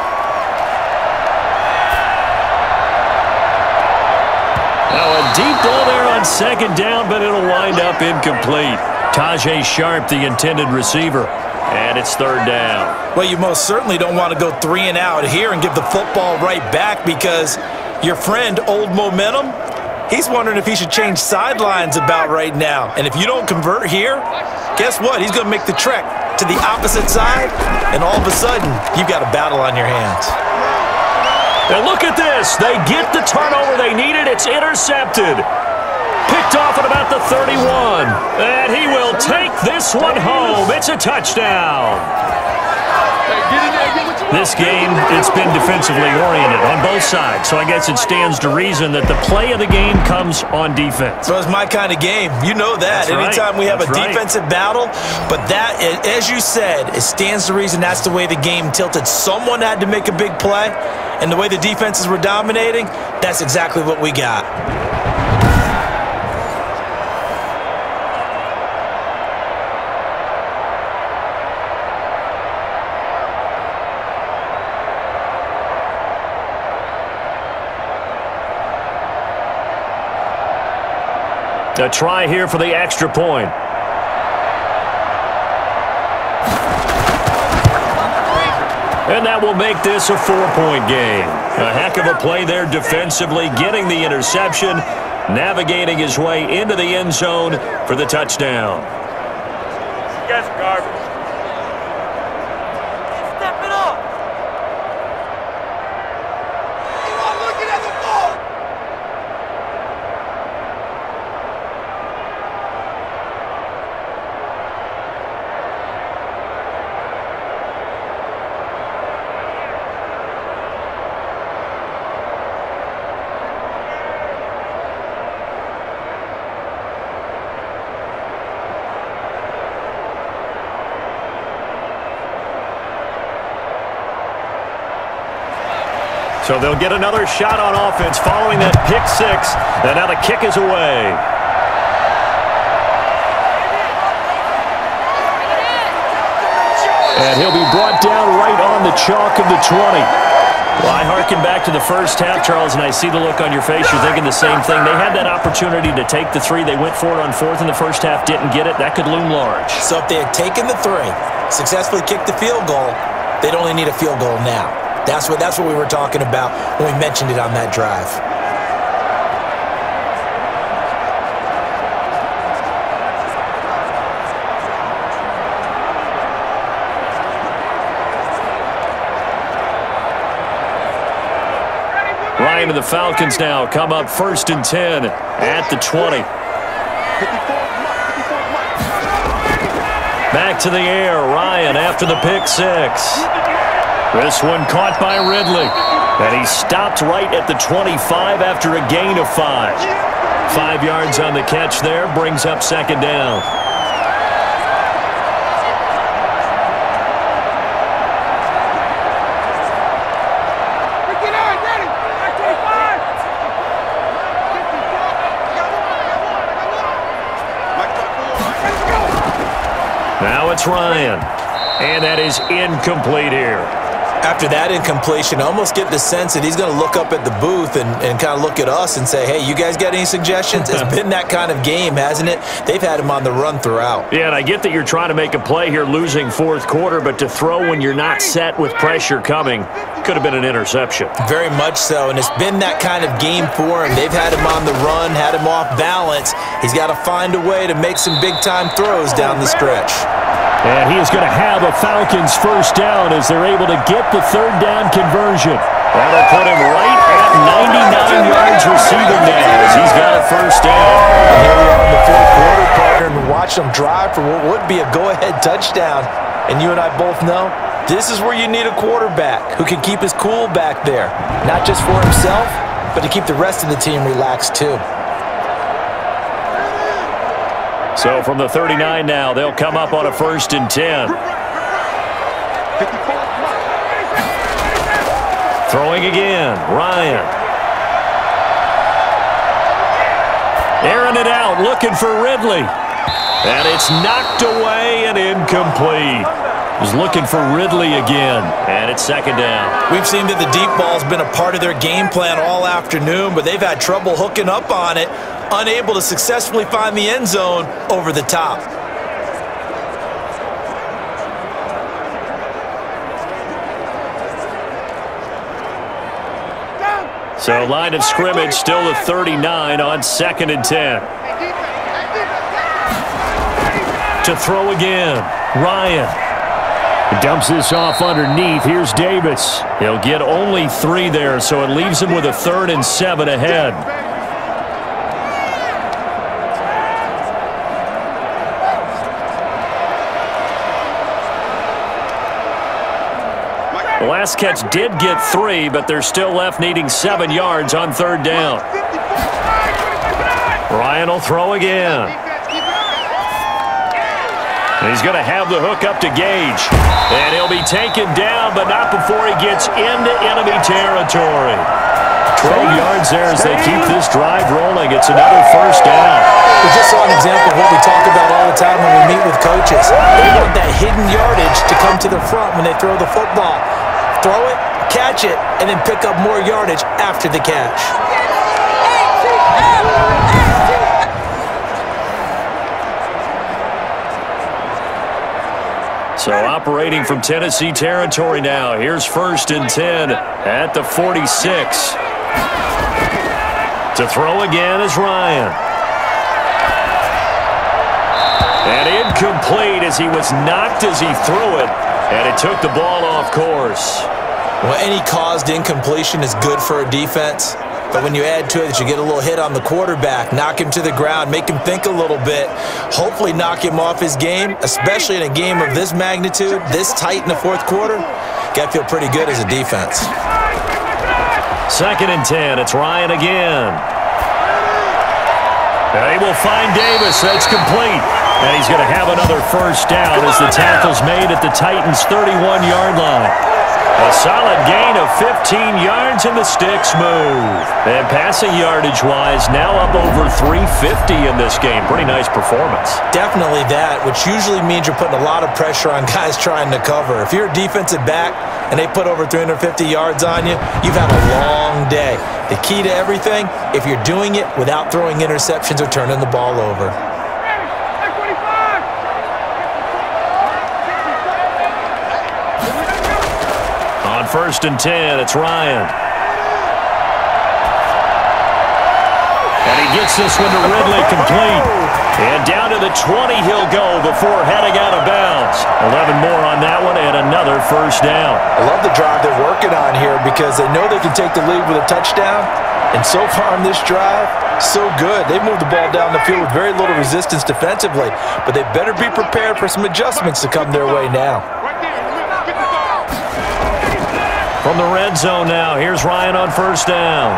Now a deep ball there on 2nd down, but it'll wind up incomplete. Tajay Sharp, the intended receiver, and it's 3rd down. Well, you most certainly don't want to go 3 and out here and give the football right back because your friend, Old Momentum, he's wondering if he should change sidelines about right now. And if you don't convert here, guess what? He's going to make the trek to the opposite side, and all of a sudden, you've got a battle on your hands. And look at this. They get the turnover they needed. It's intercepted. Picked off at about the 31. And he will take this one home. It's a touchdown. This game, it's been defensively oriented on both sides. So I guess it stands to reason that the play of the game comes on defense. So it's my kind of game. You know that. Anytime we have a defensive battle. But that, as you said, it stands to reason that's the way the game tilted. Someone had to make a big play. And the way the defenses were dominating, that's exactly what we got. A try here for the extra point. And that will make this a 4-point game. A heck of a play there defensively, getting the interception, navigating his way into the end zone for the touchdown. You guys are garbage. Step it up. Keep on looking at the ball. So they'll get another shot on offense following that pick 6. And now the kick is away. And he'll be brought down right on the chalk of the 20. Well, I hearken back to the first half, Charles, and I see the look on your face. You're thinking the same thing. They had that opportunity to take the 3. They went for it on 4th in the first half, didn't get it. That could loom large. So if they had taken the 3, successfully kicked the field goal, they'd only need a field goal now. That's what we were talking about when we mentioned it on that drive. Ryan and the Falcons now come up 1st and 10 at the 20. Back to the air, Ryan after the pick 6. This one caught by Ridley. And he stopped right at the 25 after a gain of 5. 5 yards on the catch there, brings up 2nd down. Now it's Ryan. And that is incomplete here. After that incompletion, I almost get the sense that he's going to look up at the booth and kind of look at us and say, hey, you guys got any suggestions? It's been that kind of game, hasn't it? They've had him on the run throughout. Yeah, and I get that you're trying to make a play here losing fourth quarter, but to throw when you're not set with pressure coming could have been an interception. Very much so, and it's been that kind of game for him. They've had him on the run, had him off balance. He's got to find a way to make some big-time throws down the stretch. And he is going to have a Falcons first down as they're able to get the third down conversion. That'll put him right at 99 yards receiving now as he's got a first down. And here we are in the fourth quarter, partner, and watch them drive for what would be a go-ahead touchdown. And you and I both know this is where you need a quarterback who can keep his cool back there, not just for himself, but to keep the rest of the team relaxed too. So from the 39 now, they'll come up on a 1st and 10. Throwing again, Ryan. Airing it out, looking for Ridley. And it's knocked away and incomplete. Was looking for Ridley again, and it's 2nd down. We've seen that the deep ball's been a part of their game plan all afternoon, but they've had trouble hooking up on it, unable to successfully find the end zone over the top. So line of scrimmage still the 39 on 2nd and 10. To throw again, Ryan. Dumps this off underneath. Here's Davis. He'll get only 3 there, so it leaves him with a 3rd and 7 ahead. The last catch did get 3, but they're still left needing 7 yards on 3rd down. Ryan will throw again. He's going to have the hook up to Gage. And he'll be taken down, but not before he gets into enemy territory. 12 yards there as they keep this drive rolling. It's another 1st down. We just saw an example of what we talk about all the time when we meet with coaches. They want that hidden yardage to come to the front when they throw the football. Throw it, catch it, and then pick up more yardage after the catch. So operating from Tennessee territory now. Here's 1st and 10 at the 46. To throw again is Ryan. And incomplete as he was knocked as he threw it. And it took the ball off course. Well, any caused incompletion is good for a defense. But when you add to it that you get a little hit on the quarterback, knock him to the ground, make him think a little bit, hopefully knock him off his game, especially in a game of this magnitude, this tight in the fourth quarter, got to feel pretty good as a defense. 2nd and 10. It's Ryan again. They will find Davis. That's complete. And he's going to have another 1st down as the tackle's made at the Titans' 31-yard line. A solid gain of 15 yards and the sticks move. And passing yardage-wise, now up over 350 in this game. Pretty nice performance. Definitely that, which usually means you're putting a lot of pressure on guys trying to cover. If you're a defensive back and they put over 350 yards on you, you've had a long day. The key to everything, if you're doing it without throwing interceptions or turning the ball over. On 1st and 10, it's Ryan. And he gets this one to Ridley complete. And down to the 20 he'll go before heading out of bounds. 11 more on that one and another 1st down. I love the drive they're working on here because they know they can take the lead with a touchdown. And so far on this drive, so good. They've moved the ball down the field with very little resistance defensively. But they better be prepared for some adjustments to come their way now. From the red zone now, here's Ryan on 1st down.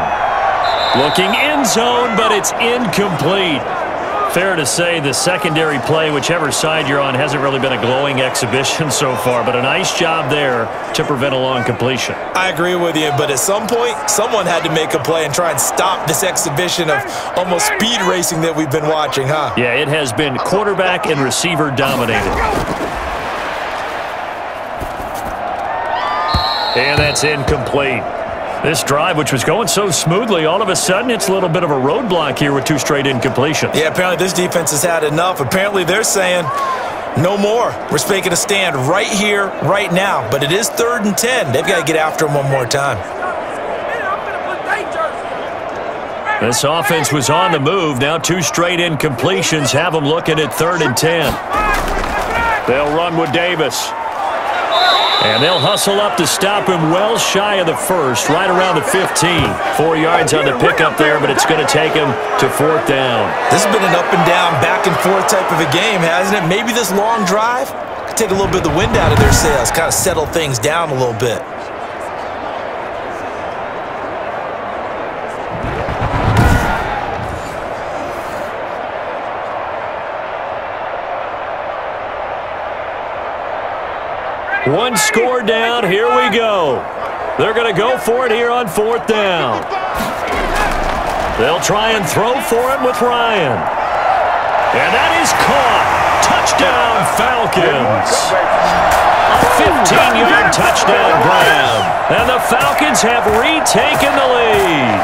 Looking end zone, but it's incomplete. Fair to say the secondary play, whichever side you're on, hasn't really been a glowing exhibition so far, but a nice job there to prevent a long completion. I agree with you, but at some point, someone had to make a play and try and stop this exhibition of almost speed racing that we've been watching, huh? Yeah, it has been quarterback and receiver dominated. And that's incomplete. This drive, which was going so smoothly, all of a sudden it's a little bit of a roadblock here with 2 straight incompletions. Yeah, apparently this defense has had enough. Apparently they're saying, no more. We're making a stand right here, right now. But it is 3rd and 10. They've got to get after him one more time. This offense was on the move. Now 2 straight incompletions have them looking at 3rd and 10. They'll run with Davis. And they'll hustle up to stop him well shy of the first, right around the 15. 4 yards on the pickup there, but it's going to take him to 4th down. This has been an up and down, back and forth type of a game, hasn't it? Maybe this long drive could take a little bit of the wind out of their sails, kind of settle things down a little bit. One score down, here we go. They're going to go for it here on 4th down. They'll try and throw for it with Ryan. And that is caught. Touchdown, Falcons. A 15-yard touchdown grab. And the Falcons have retaken the lead.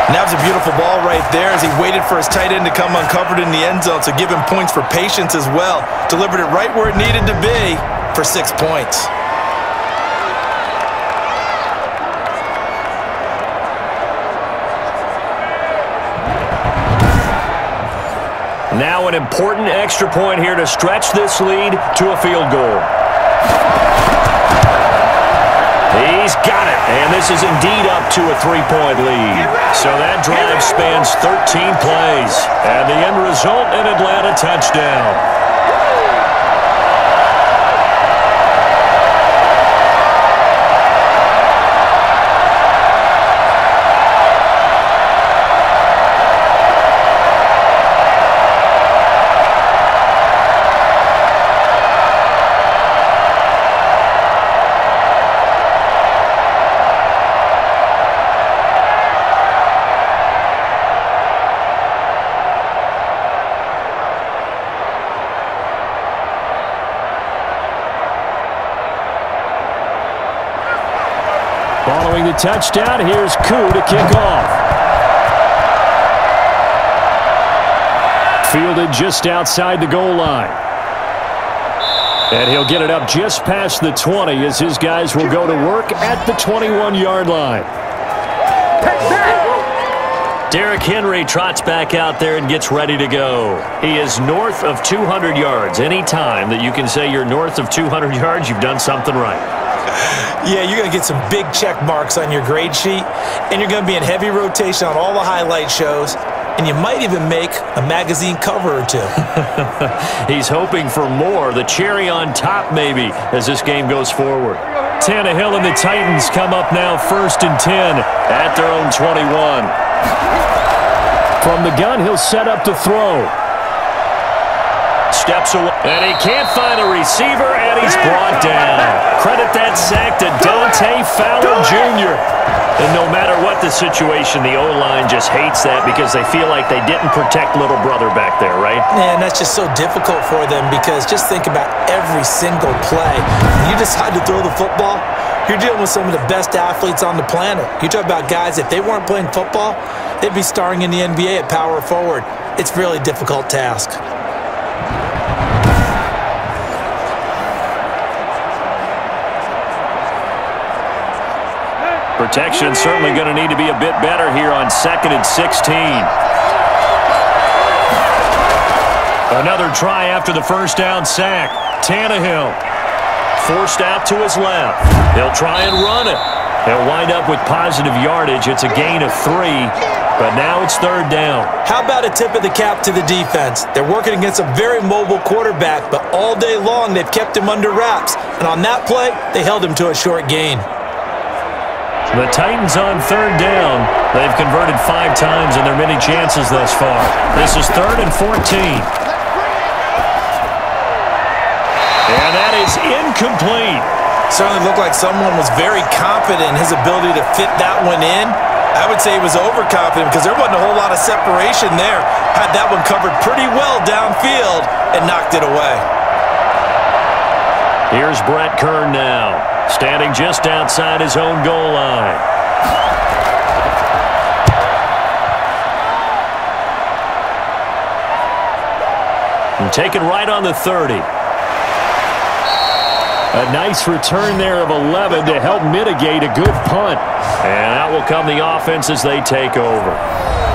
And that was a beautiful ball right there as he waited for his tight end to come uncovered in the end zone, so give him points for patience as well. Delivered it right where it needed to be for 6 points. Now an important extra point here to stretch this lead to a field goal. He's got it, and this is indeed up to a 3-point lead. So that drive spans 13 plays, and the end result, an Atlanta touchdown. Following the touchdown, here's Koo to kick off. Fielded just outside the goal line. And he'll get it up just past the 20 as his guys will go to work at the 21-yard line. Derrick Henry trots back out there and gets ready to go. He is north of 200 yards. Any time that you can say you're north of 200 yards, you've done something right. Yeah, you're going to get some big check marks on your grade sheet, and you're going to be in heavy rotation on all the highlight shows, and you might even make a magazine cover or 2. He's hoping for more, the cherry on top maybe, as this game goes forward. Tannehill and the Titans come up now 1st and 10 at their own 21. From the gun, he'll set up to throw. Steps away, and he can't find a receiver, and he's brought down. Credit that sack to Dante Fowler Jr. And no matter what the situation, the O-line just hates that because they feel like they didn't protect little brother back there, right? Man, that's just so difficult for them because just think about every single play. When you decide to throw the football, you're dealing with some of the best athletes on the planet. You talk about guys, if they weren't playing football, they'd be starring in the NBA at power forward. It's a really difficult task. Protection certainly going to need to be a bit better here on 2nd and 16. Another try after the first down sack. Tannehill forced out to his left. He'll try and run it. He'll wind up with positive yardage. It's a gain of 3, but now it's 3rd down. How about a tip of the cap to the defense? They're working against a very mobile quarterback, but all day long they've kept him under wraps. And on that play, they held him to a short gain. The Titans on 3rd down. They've converted 5 times in their many chances thus far. This is 3rd and 14. And that is incomplete. Certainly looked like someone was very confident in his ability to fit that one in. I would say he was overconfident because there wasn't a whole lot of separation there. Had that one covered pretty well downfield and knocked it away. Here's Brett Kern now. standing just outside his own goal line. And taken right on the 30. A nice return there of 11 to help mitigate a good punt. And out will come the offense as they take over.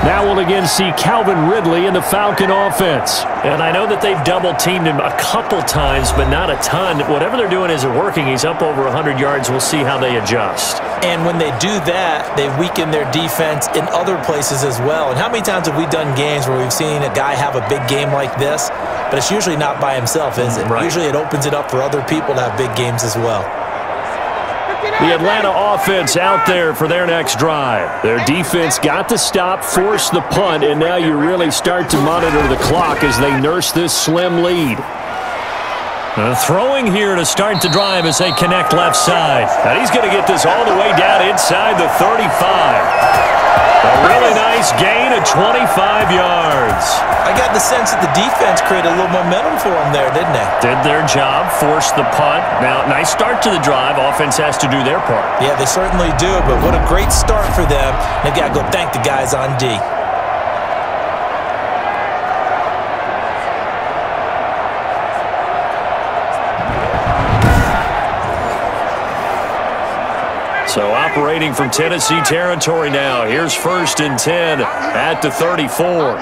Now we'll again see Calvin Ridley in the Falcon offense. And I know that they've double-teamed him a couple times, but not a ton. Whatever they're doing isn't working. He's up over 100 yards. We'll see how they adjust. And when they do that, they weaken their defense in other places as well. And how many times have we done games where we've seen a guy have a big game like this, but it's usually not by himself, is it? Right. Usually it opens it up for other people to have big games as well. The Atlanta offense out there for their next drive. Their defense got the stop, forced the punt, and now you really start to monitor the clock as they nurse this slim lead. Throwing here to start the drive as they connect left side. And he's going to get this all the way down inside the 35. A really nice gain of 25 yards. I got the sense that the defense created a little momentum for them there, didn't they? Did their job, forced the punt. Now, nice start to the drive. Offense has to do their part. Yeah, they certainly do, but what a great start for them. They've got to go thank the guys on D. So operating from Tennessee territory now. Here's 1st and 10 at the 34.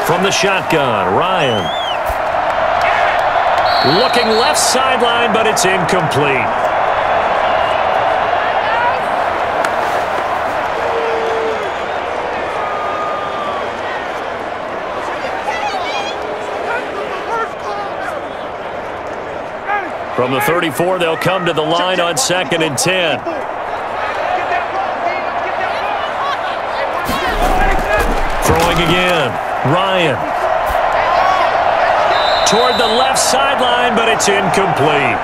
From the shotgun, Ryan. Looking left sideline, but it's incomplete. From the 34, they'll come to the line on 2nd and 10. Throwing again. Ryan. Toward the left sideline, but it's incomplete.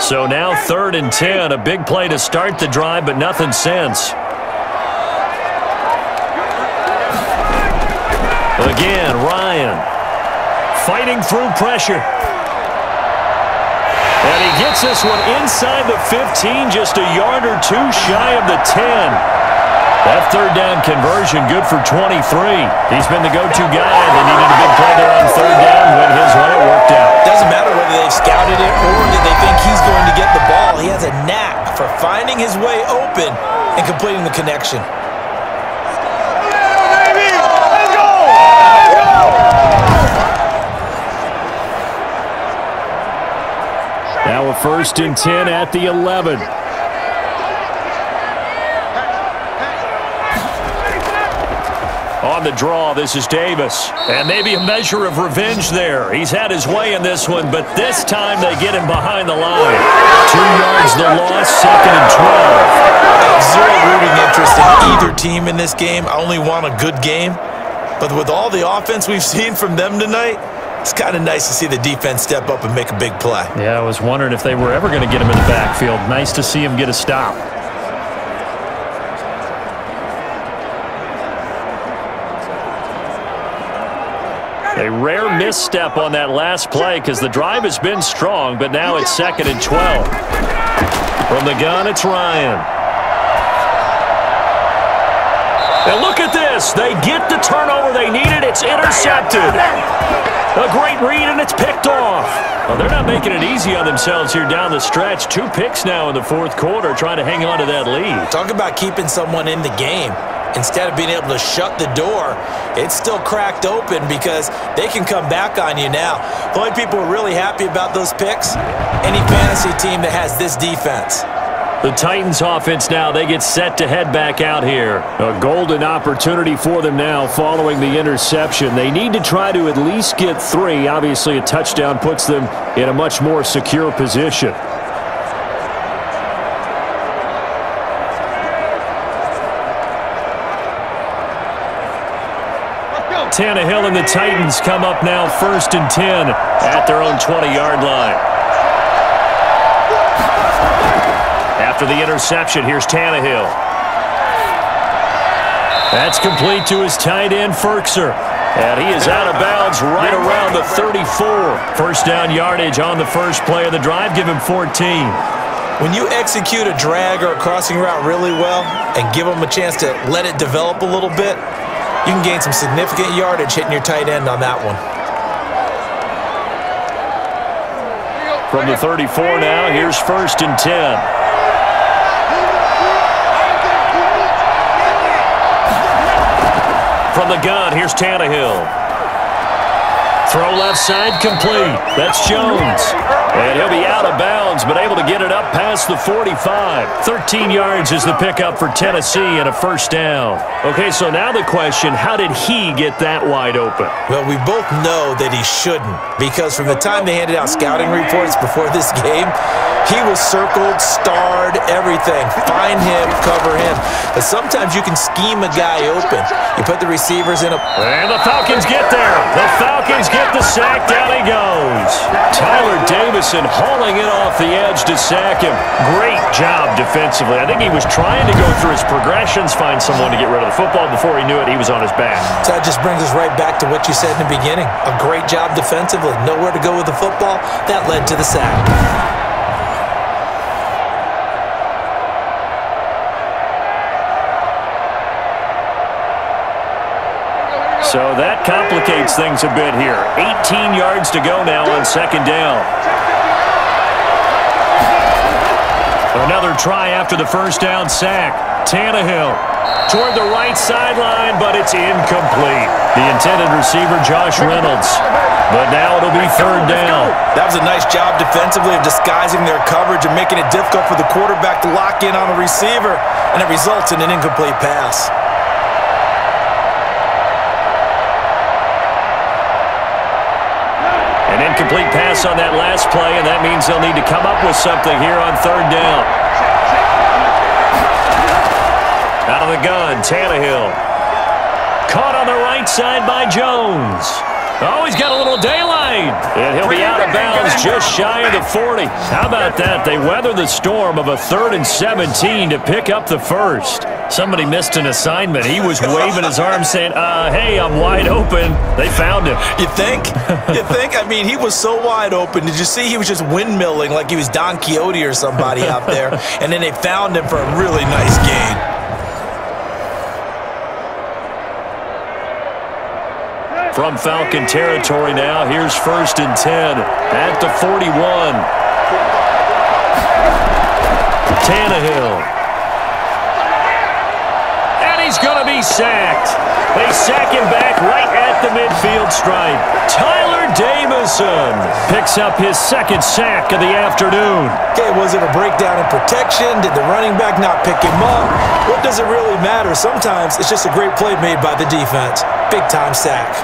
So now 3rd and 10, a big play to start the drive, but nothing since. Again, Ryan fighting through pressure. And he gets this one inside the 15, just a yard or two shy of the 10. That 3rd down conversion good for 23. He's been the go-to guy. They needed a big play there on 3rd down. Went his way, it worked out. Doesn't matter whether they've scouted it or that they think he's going to get the ball. He has a knack for finding his way open and completing the connection. Now a 1st and 10 at the 11. On the draw, this is Davis. And maybe a measure of revenge there. He's had his way in this one, but this time they get him behind the line. 2 yards the loss, 2nd and 12. Zero rooting interest in either team in this game. I only want a good game. But with all the offense we've seen from them tonight, it's kind of nice to see the defense step up and make a big play. Yeah, I was wondering if they were ever going to get him in the backfield. Nice to see him get a stop. A rare misstep on that last play because the drive has been strong, but now it's 2nd and 12. From the gun, it's Ryan. And look at this. They get the turnover they needed. It's intercepted. A great read, and it's picked off. Well, they're not making it easy on themselves here down the stretch. 2 picks now in the 4th quarter trying to hang on to that lead. Talk about keeping someone in the game. Instead of being able to shut the door, it's still cracked open because they can come back on you now. The only people who are really happy about those picks, any fantasy team that has this defense. The Titans offense now, they get set to head back out here. A golden opportunity for them now following the interception. They need to try to at least get 3. Obviously, a touchdown puts them in a much more secure position. Tannehill and the Titans come up now 1st and 10 at their own 20-yard line. After the interception, here's Tannehill. That's complete to his tight end, Ferkser. And he is out of bounds right around the 34. First down yardage on the first play of the drive. Give him 14. When you execute a drag or a crossing route really well and give them a chance to let it develop a little bit, you can gain some significant yardage hitting your tight end on that one. From the 34 now, here's 1st and 10. From the gun, here's Tannehill. Throw left side, complete. That's Jones. And he'll be out of bounds, but able to get it up past the 45. 13 yards is the pickup for Tennessee and a first down. Okay, so now the question, how did he get that wide open? Well, we both know that he shouldn't, because from the time they handed out scouting reports before this game, he was circled, starred, everything. Find him, cover him. But sometimes you can scheme a guy open. You put the receivers in a... And the Falcons get there. The Falcons get the sack. Down he goes. Tyler Davison hauling it off the edge to sack him. Great job defensively. I think he was trying to go through his progressions, find someone to get rid of the football. Before he knew it, he was on his back. So that just brings us right back to what you said in the beginning. A great job defensively. Nowhere to go with the football. That led to the sack. So that complicates things a bit here. 18 yards to go now on second down. Another try after the first down sack. Tannehill toward the right sideline, but it's incomplete. The intended receiver, Josh Reynolds. But now it'll be third down. That was a nice job defensively of disguising their coverage and making it difficult for the quarterback to lock in on the receiver, and it results in an incomplete pass. An incomplete pass on that last play, and that means they'll need to come up with something here on third down. Out of the gun, Tannehill. Caught on the right side by Jones. Oh, he's got a little daylight. And he'll be out of bounds just shy of the 40. How about that? They weather the storm of a 3rd and 17 to pick up the first. Somebody missed an assignment. He was waving his arms saying, hey, I'm wide open. They found him. You think? You think? I mean, he was so wide open. Did you see he was just windmilling like he was Don Quixote or somebody out there? And then they found him for a really nice gain. From Falcon territory now, here's 1st and 10 at the 41. Tannehill. And he's going to be sacked. They sack him back right at the midfield stripe. Tyler Davison picks up his 2nd sack of the afternoon. Okay, was it a breakdown in protection? Did the running back not pick him up? What does it really matter? Sometimes it's just a great play made by the defense. Big-time sack.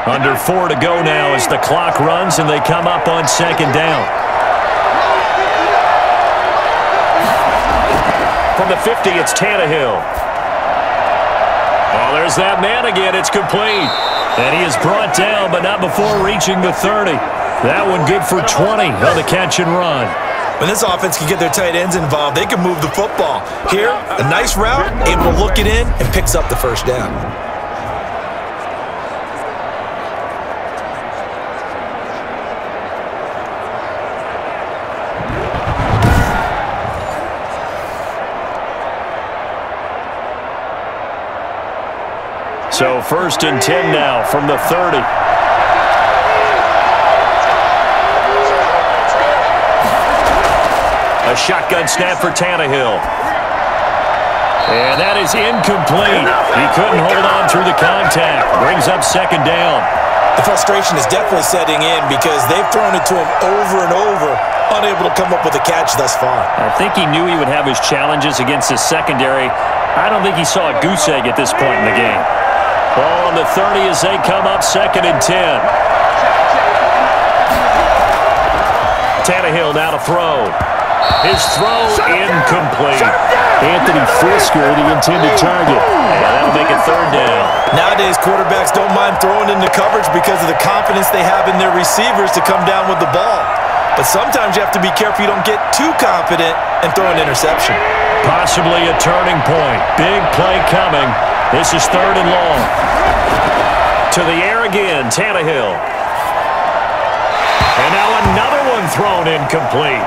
Under 4 to go now as the clock runs and they come up on second down. From the 50, it's Tannehill. Oh, there's that man again. It's complete. And he is brought down, but not before reaching the 30. That one good for 20 on the catch and run. When this offense can get their tight ends involved, they can move the football. Here, a nice route, able to look it in, and picks up the first down. So 1st and 10 now from the 30. A shotgun snap for Tannehill. And that is incomplete. He couldn't hold on through the contact. Brings up second down. The frustration is definitely setting in because they've thrown it to him over and over, unable to come up with a catch thus far. I think he knew he would have his challenges against his secondary. I don't think he saw a goose egg at this point in the game. Ball on the 30 as they come up 2nd and 10. Tannehill now to throw. His throw incomplete. Anthony Frisker, the intended target. And that'll make it third down. Nowadays, quarterbacks don't mind throwing into coverage because of the confidence they have in their receivers to come down with the ball. But sometimes you have to be careful you don't get too confident and throw an interception. Possibly a turning point. Big play coming. This is third and long. To the air again, Tannehill. And now another one thrown incomplete.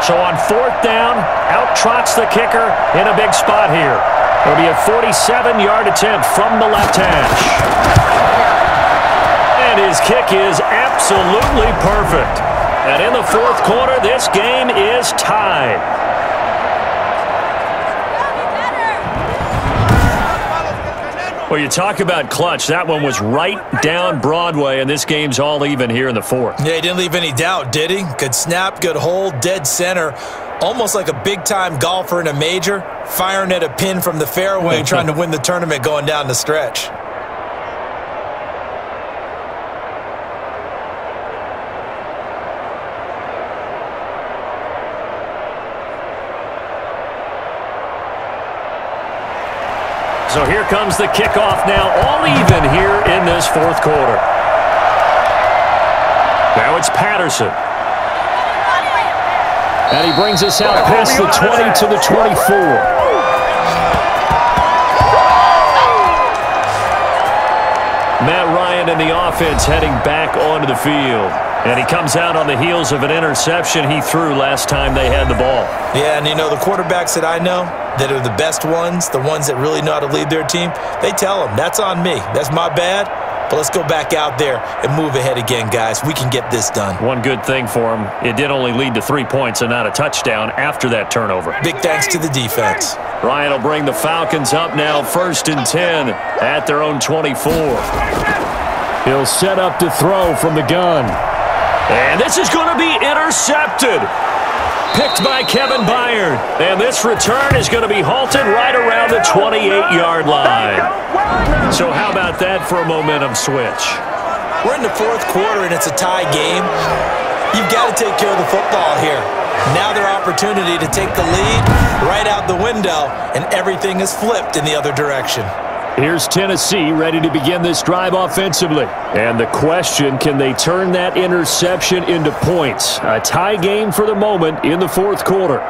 So on fourth down, out trots the kicker in a big spot here. It'll be a 47-yard attempt from the left hash. And his kick is absolutely perfect. And in the fourth quarter, this game is tied. Well, you talk about clutch. That one was right down Broadway, and this game's all even here in the fourth. Yeah, he didn't leave any doubt, did he? Good snap, good hold, dead center. Almost like a big-time golfer in a major, firing at a pin from the fairway, trying to win the tournament going down the stretch. So here comes the kickoff now, all even here in this fourth quarter. Now it's Patterson. And he brings us out past the 20 to the 24. Matt Ryan and the offense heading back onto the field. And he comes out on the heels of an interception he threw last time they had the ball. Yeah, and you know, the quarterbacks that I know that are the best ones, the ones that really know how to lead their team, they tell them, that's on me. That's my bad. But let's go back out there and move ahead again, guys. We can get this done. One good thing for him, it did only lead to 3 points and not a touchdown after that turnover. Big thanks to the defense. Ryan will bring the Falcons up now, 1st and 10 at their own 24. He'll set up to throw from the gun. And this is going to be intercepted. Picked by Kevin Byard. And this return is going to be halted right around the 28-yard line. So how about that for a momentum switch? We're in the fourth quarter, and it's a tie game. You've got to take care of the football here. Now their opportunity to take the lead right out the window, and everything is flipped in the other direction. Here's Tennessee ready to begin this drive offensively. And the question, can they turn that interception into points? A tie game for the moment in the fourth quarter.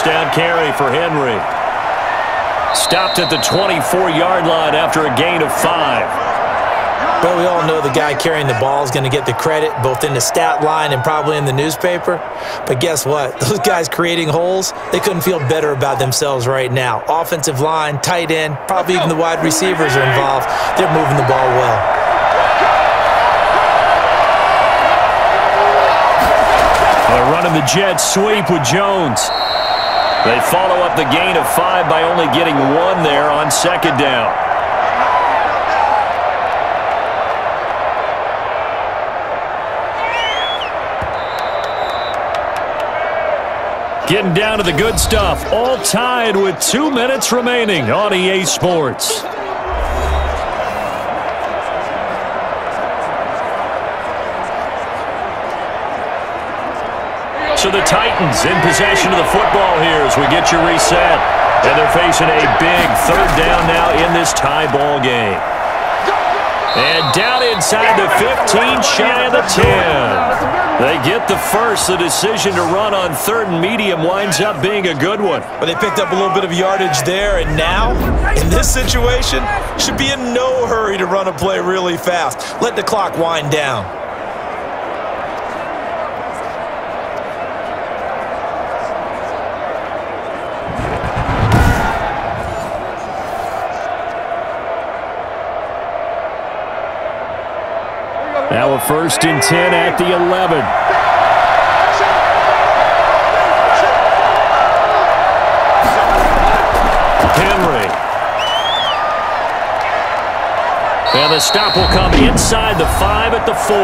Down carry for Henry. Stopped at the 24-yard line after a gain of 5. Well, we all know the guy carrying the ball is going to get the credit both in the stat line and probably in the newspaper. But guess what? Those guys creating holes, they couldn't feel better about themselves right now. Offensive line, tight end, probably even the wide receivers are involved. They're moving the ball well. They're running the jet sweep with Jones. They follow up the gain of 5 by only getting 1 there on 2nd down. Getting down to the good stuff, all tied with 2 minutes remaining on EA Sports. So the Titans in possession of the football here as we get you reset. And they're facing a big 3rd down now in this tie ball game. And down inside the 15, shy of the 10. They get the first. The decision to run on 3rd and medium winds up being a good one. But they picked up a little bit of yardage there, and now, in this situation, should be in no hurry to run a play really fast. Let the clock wind down. Now a 1st and 10 at the 11. Henry. And the stop will come inside the 5 at the 4.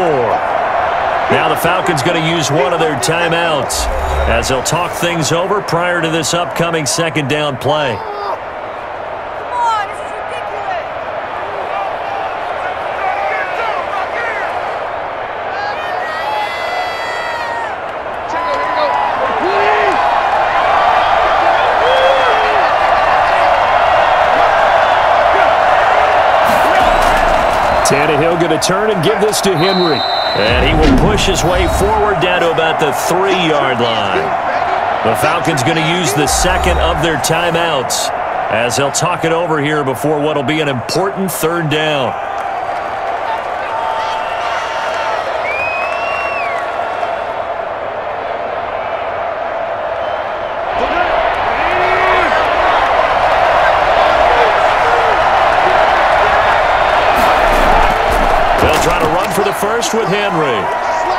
Now the Falcons going to use one of their timeouts as they'll talk things over prior to this upcoming second down play. Tannehill going to turn and give this to Henry. And he will push his way forward down to about the 3-yard line. The Falcons going to use the second of their timeouts as they'll talk it over here before what will be an important third down. First with Henry.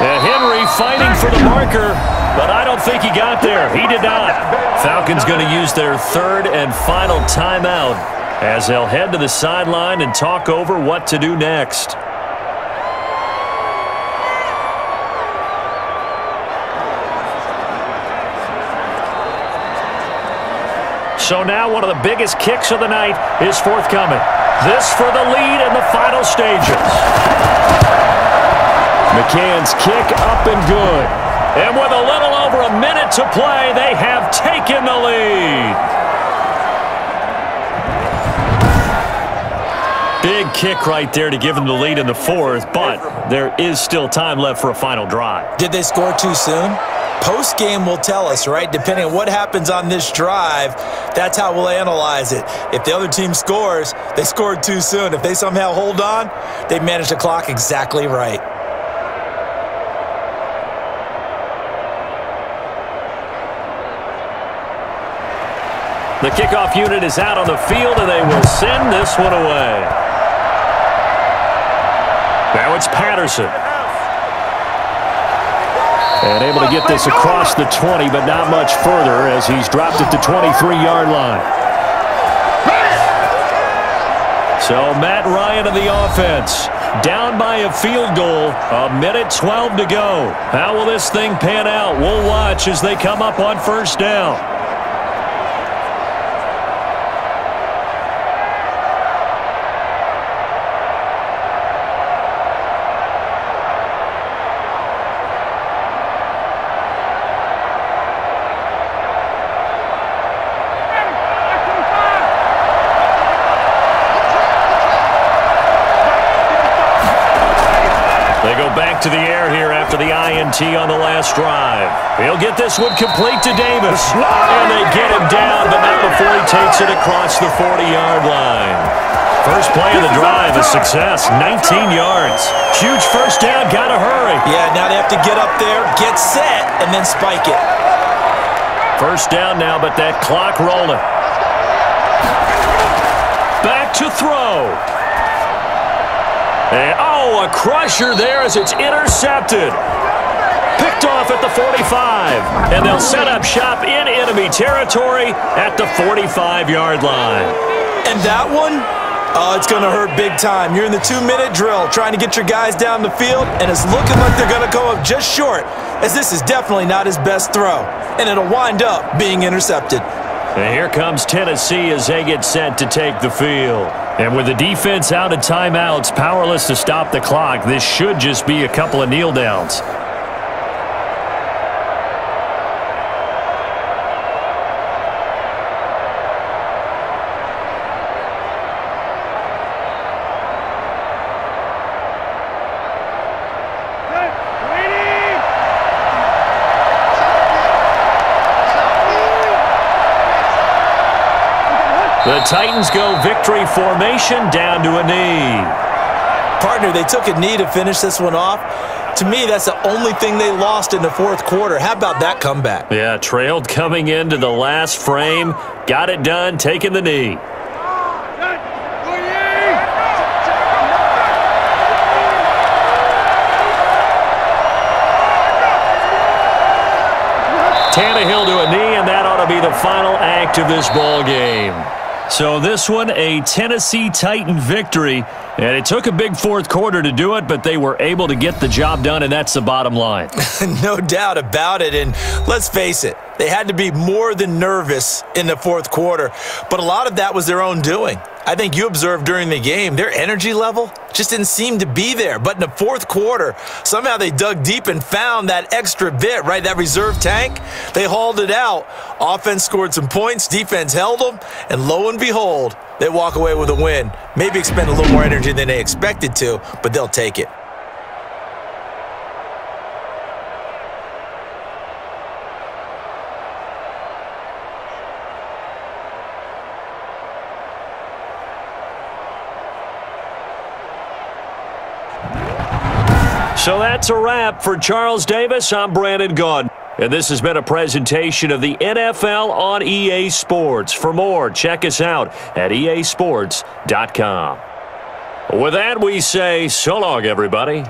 And Henry fighting for the marker, but I don't think he got there. He did not. Falcons going to use their third and final timeout as they'll head to the sideline and talk over what to do next. So now one of the biggest kicks of the night is forthcoming. This for the lead in the final stages. McCann's kick up and good. And with a little over a minute to play, they have taken the lead. Big kick right there to give them the lead in the fourth, but there is still time left for a final drive. Did they score too soon? Post-game will tell us, right? Depending on what happens on this drive, that's how we'll analyze it. If the other team scores, they scored too soon. If they somehow hold on, they managed the clock exactly right. The kickoff unit is out on the field, and they will send this one away. Now it's Patterson. And able to get this across the 20, but not much further as he's dropped it to 23-yard line. So Matt Ryan of the offense, down by a field goal, 1:12 to go. How will this thing pan out? We'll watch as they come up on first down. To the air here after the INT on the last drive. He'll get this one complete to Davis. And they get him down, but not before he takes it across the 40-yard line. First play of the drive, a success, 19 yards. Huge first down, gotta hurry. Yeah, now they have to get up there, get set, and then spike it. First down now, but that clock rolling. Back to throw. And, a crusher there as it's intercepted. Picked off at the 45. And they'll set up shop in enemy territory at the 45-yard line. And that one, it's going to hurt big time. You're in the 2-minute drill trying to get your guys down the field, and it's looking like they're going to go up just short, as this is definitely not his best throw. And it'll wind up being intercepted. And here comes Tennessee as they get set to take the field. And with the defense out of timeouts, powerless to stop the clock, this should just be a couple of kneel downs. The Titans go victory formation down to a knee. Partner, they took a knee to finish this one off. To me, that's the only thing they lost in the fourth quarter. How about that comeback? Yeah, trailed coming into the last frame. Got it done, taking the knee. Tannehill to a knee, and that ought to be the final act of this ball game. So this one, a Tennessee Titan victory, and it took a big fourth quarter to do it, but they were able to get the job done, and that's the bottom line. No doubt about it, and let's face it, they had to be more than nervous in the fourth quarter, but a lot of that was their own doing. I think you observed during the game, their energy level just didn't seem to be there. But in the fourth quarter, somehow they dug deep and found that extra bit, right, that reserve tank. They hauled it out. Offense scored some points, defense held them, and lo and behold, they walk away with a win. Maybe expend a little more energy than they expected to, but they'll take it. So that's a wrap for Charles Davis. I'm Brandon Gaudin. And this has been a presentation of the NFL on EA Sports. For more, check us out at easports.com. With that, we say so long, everybody.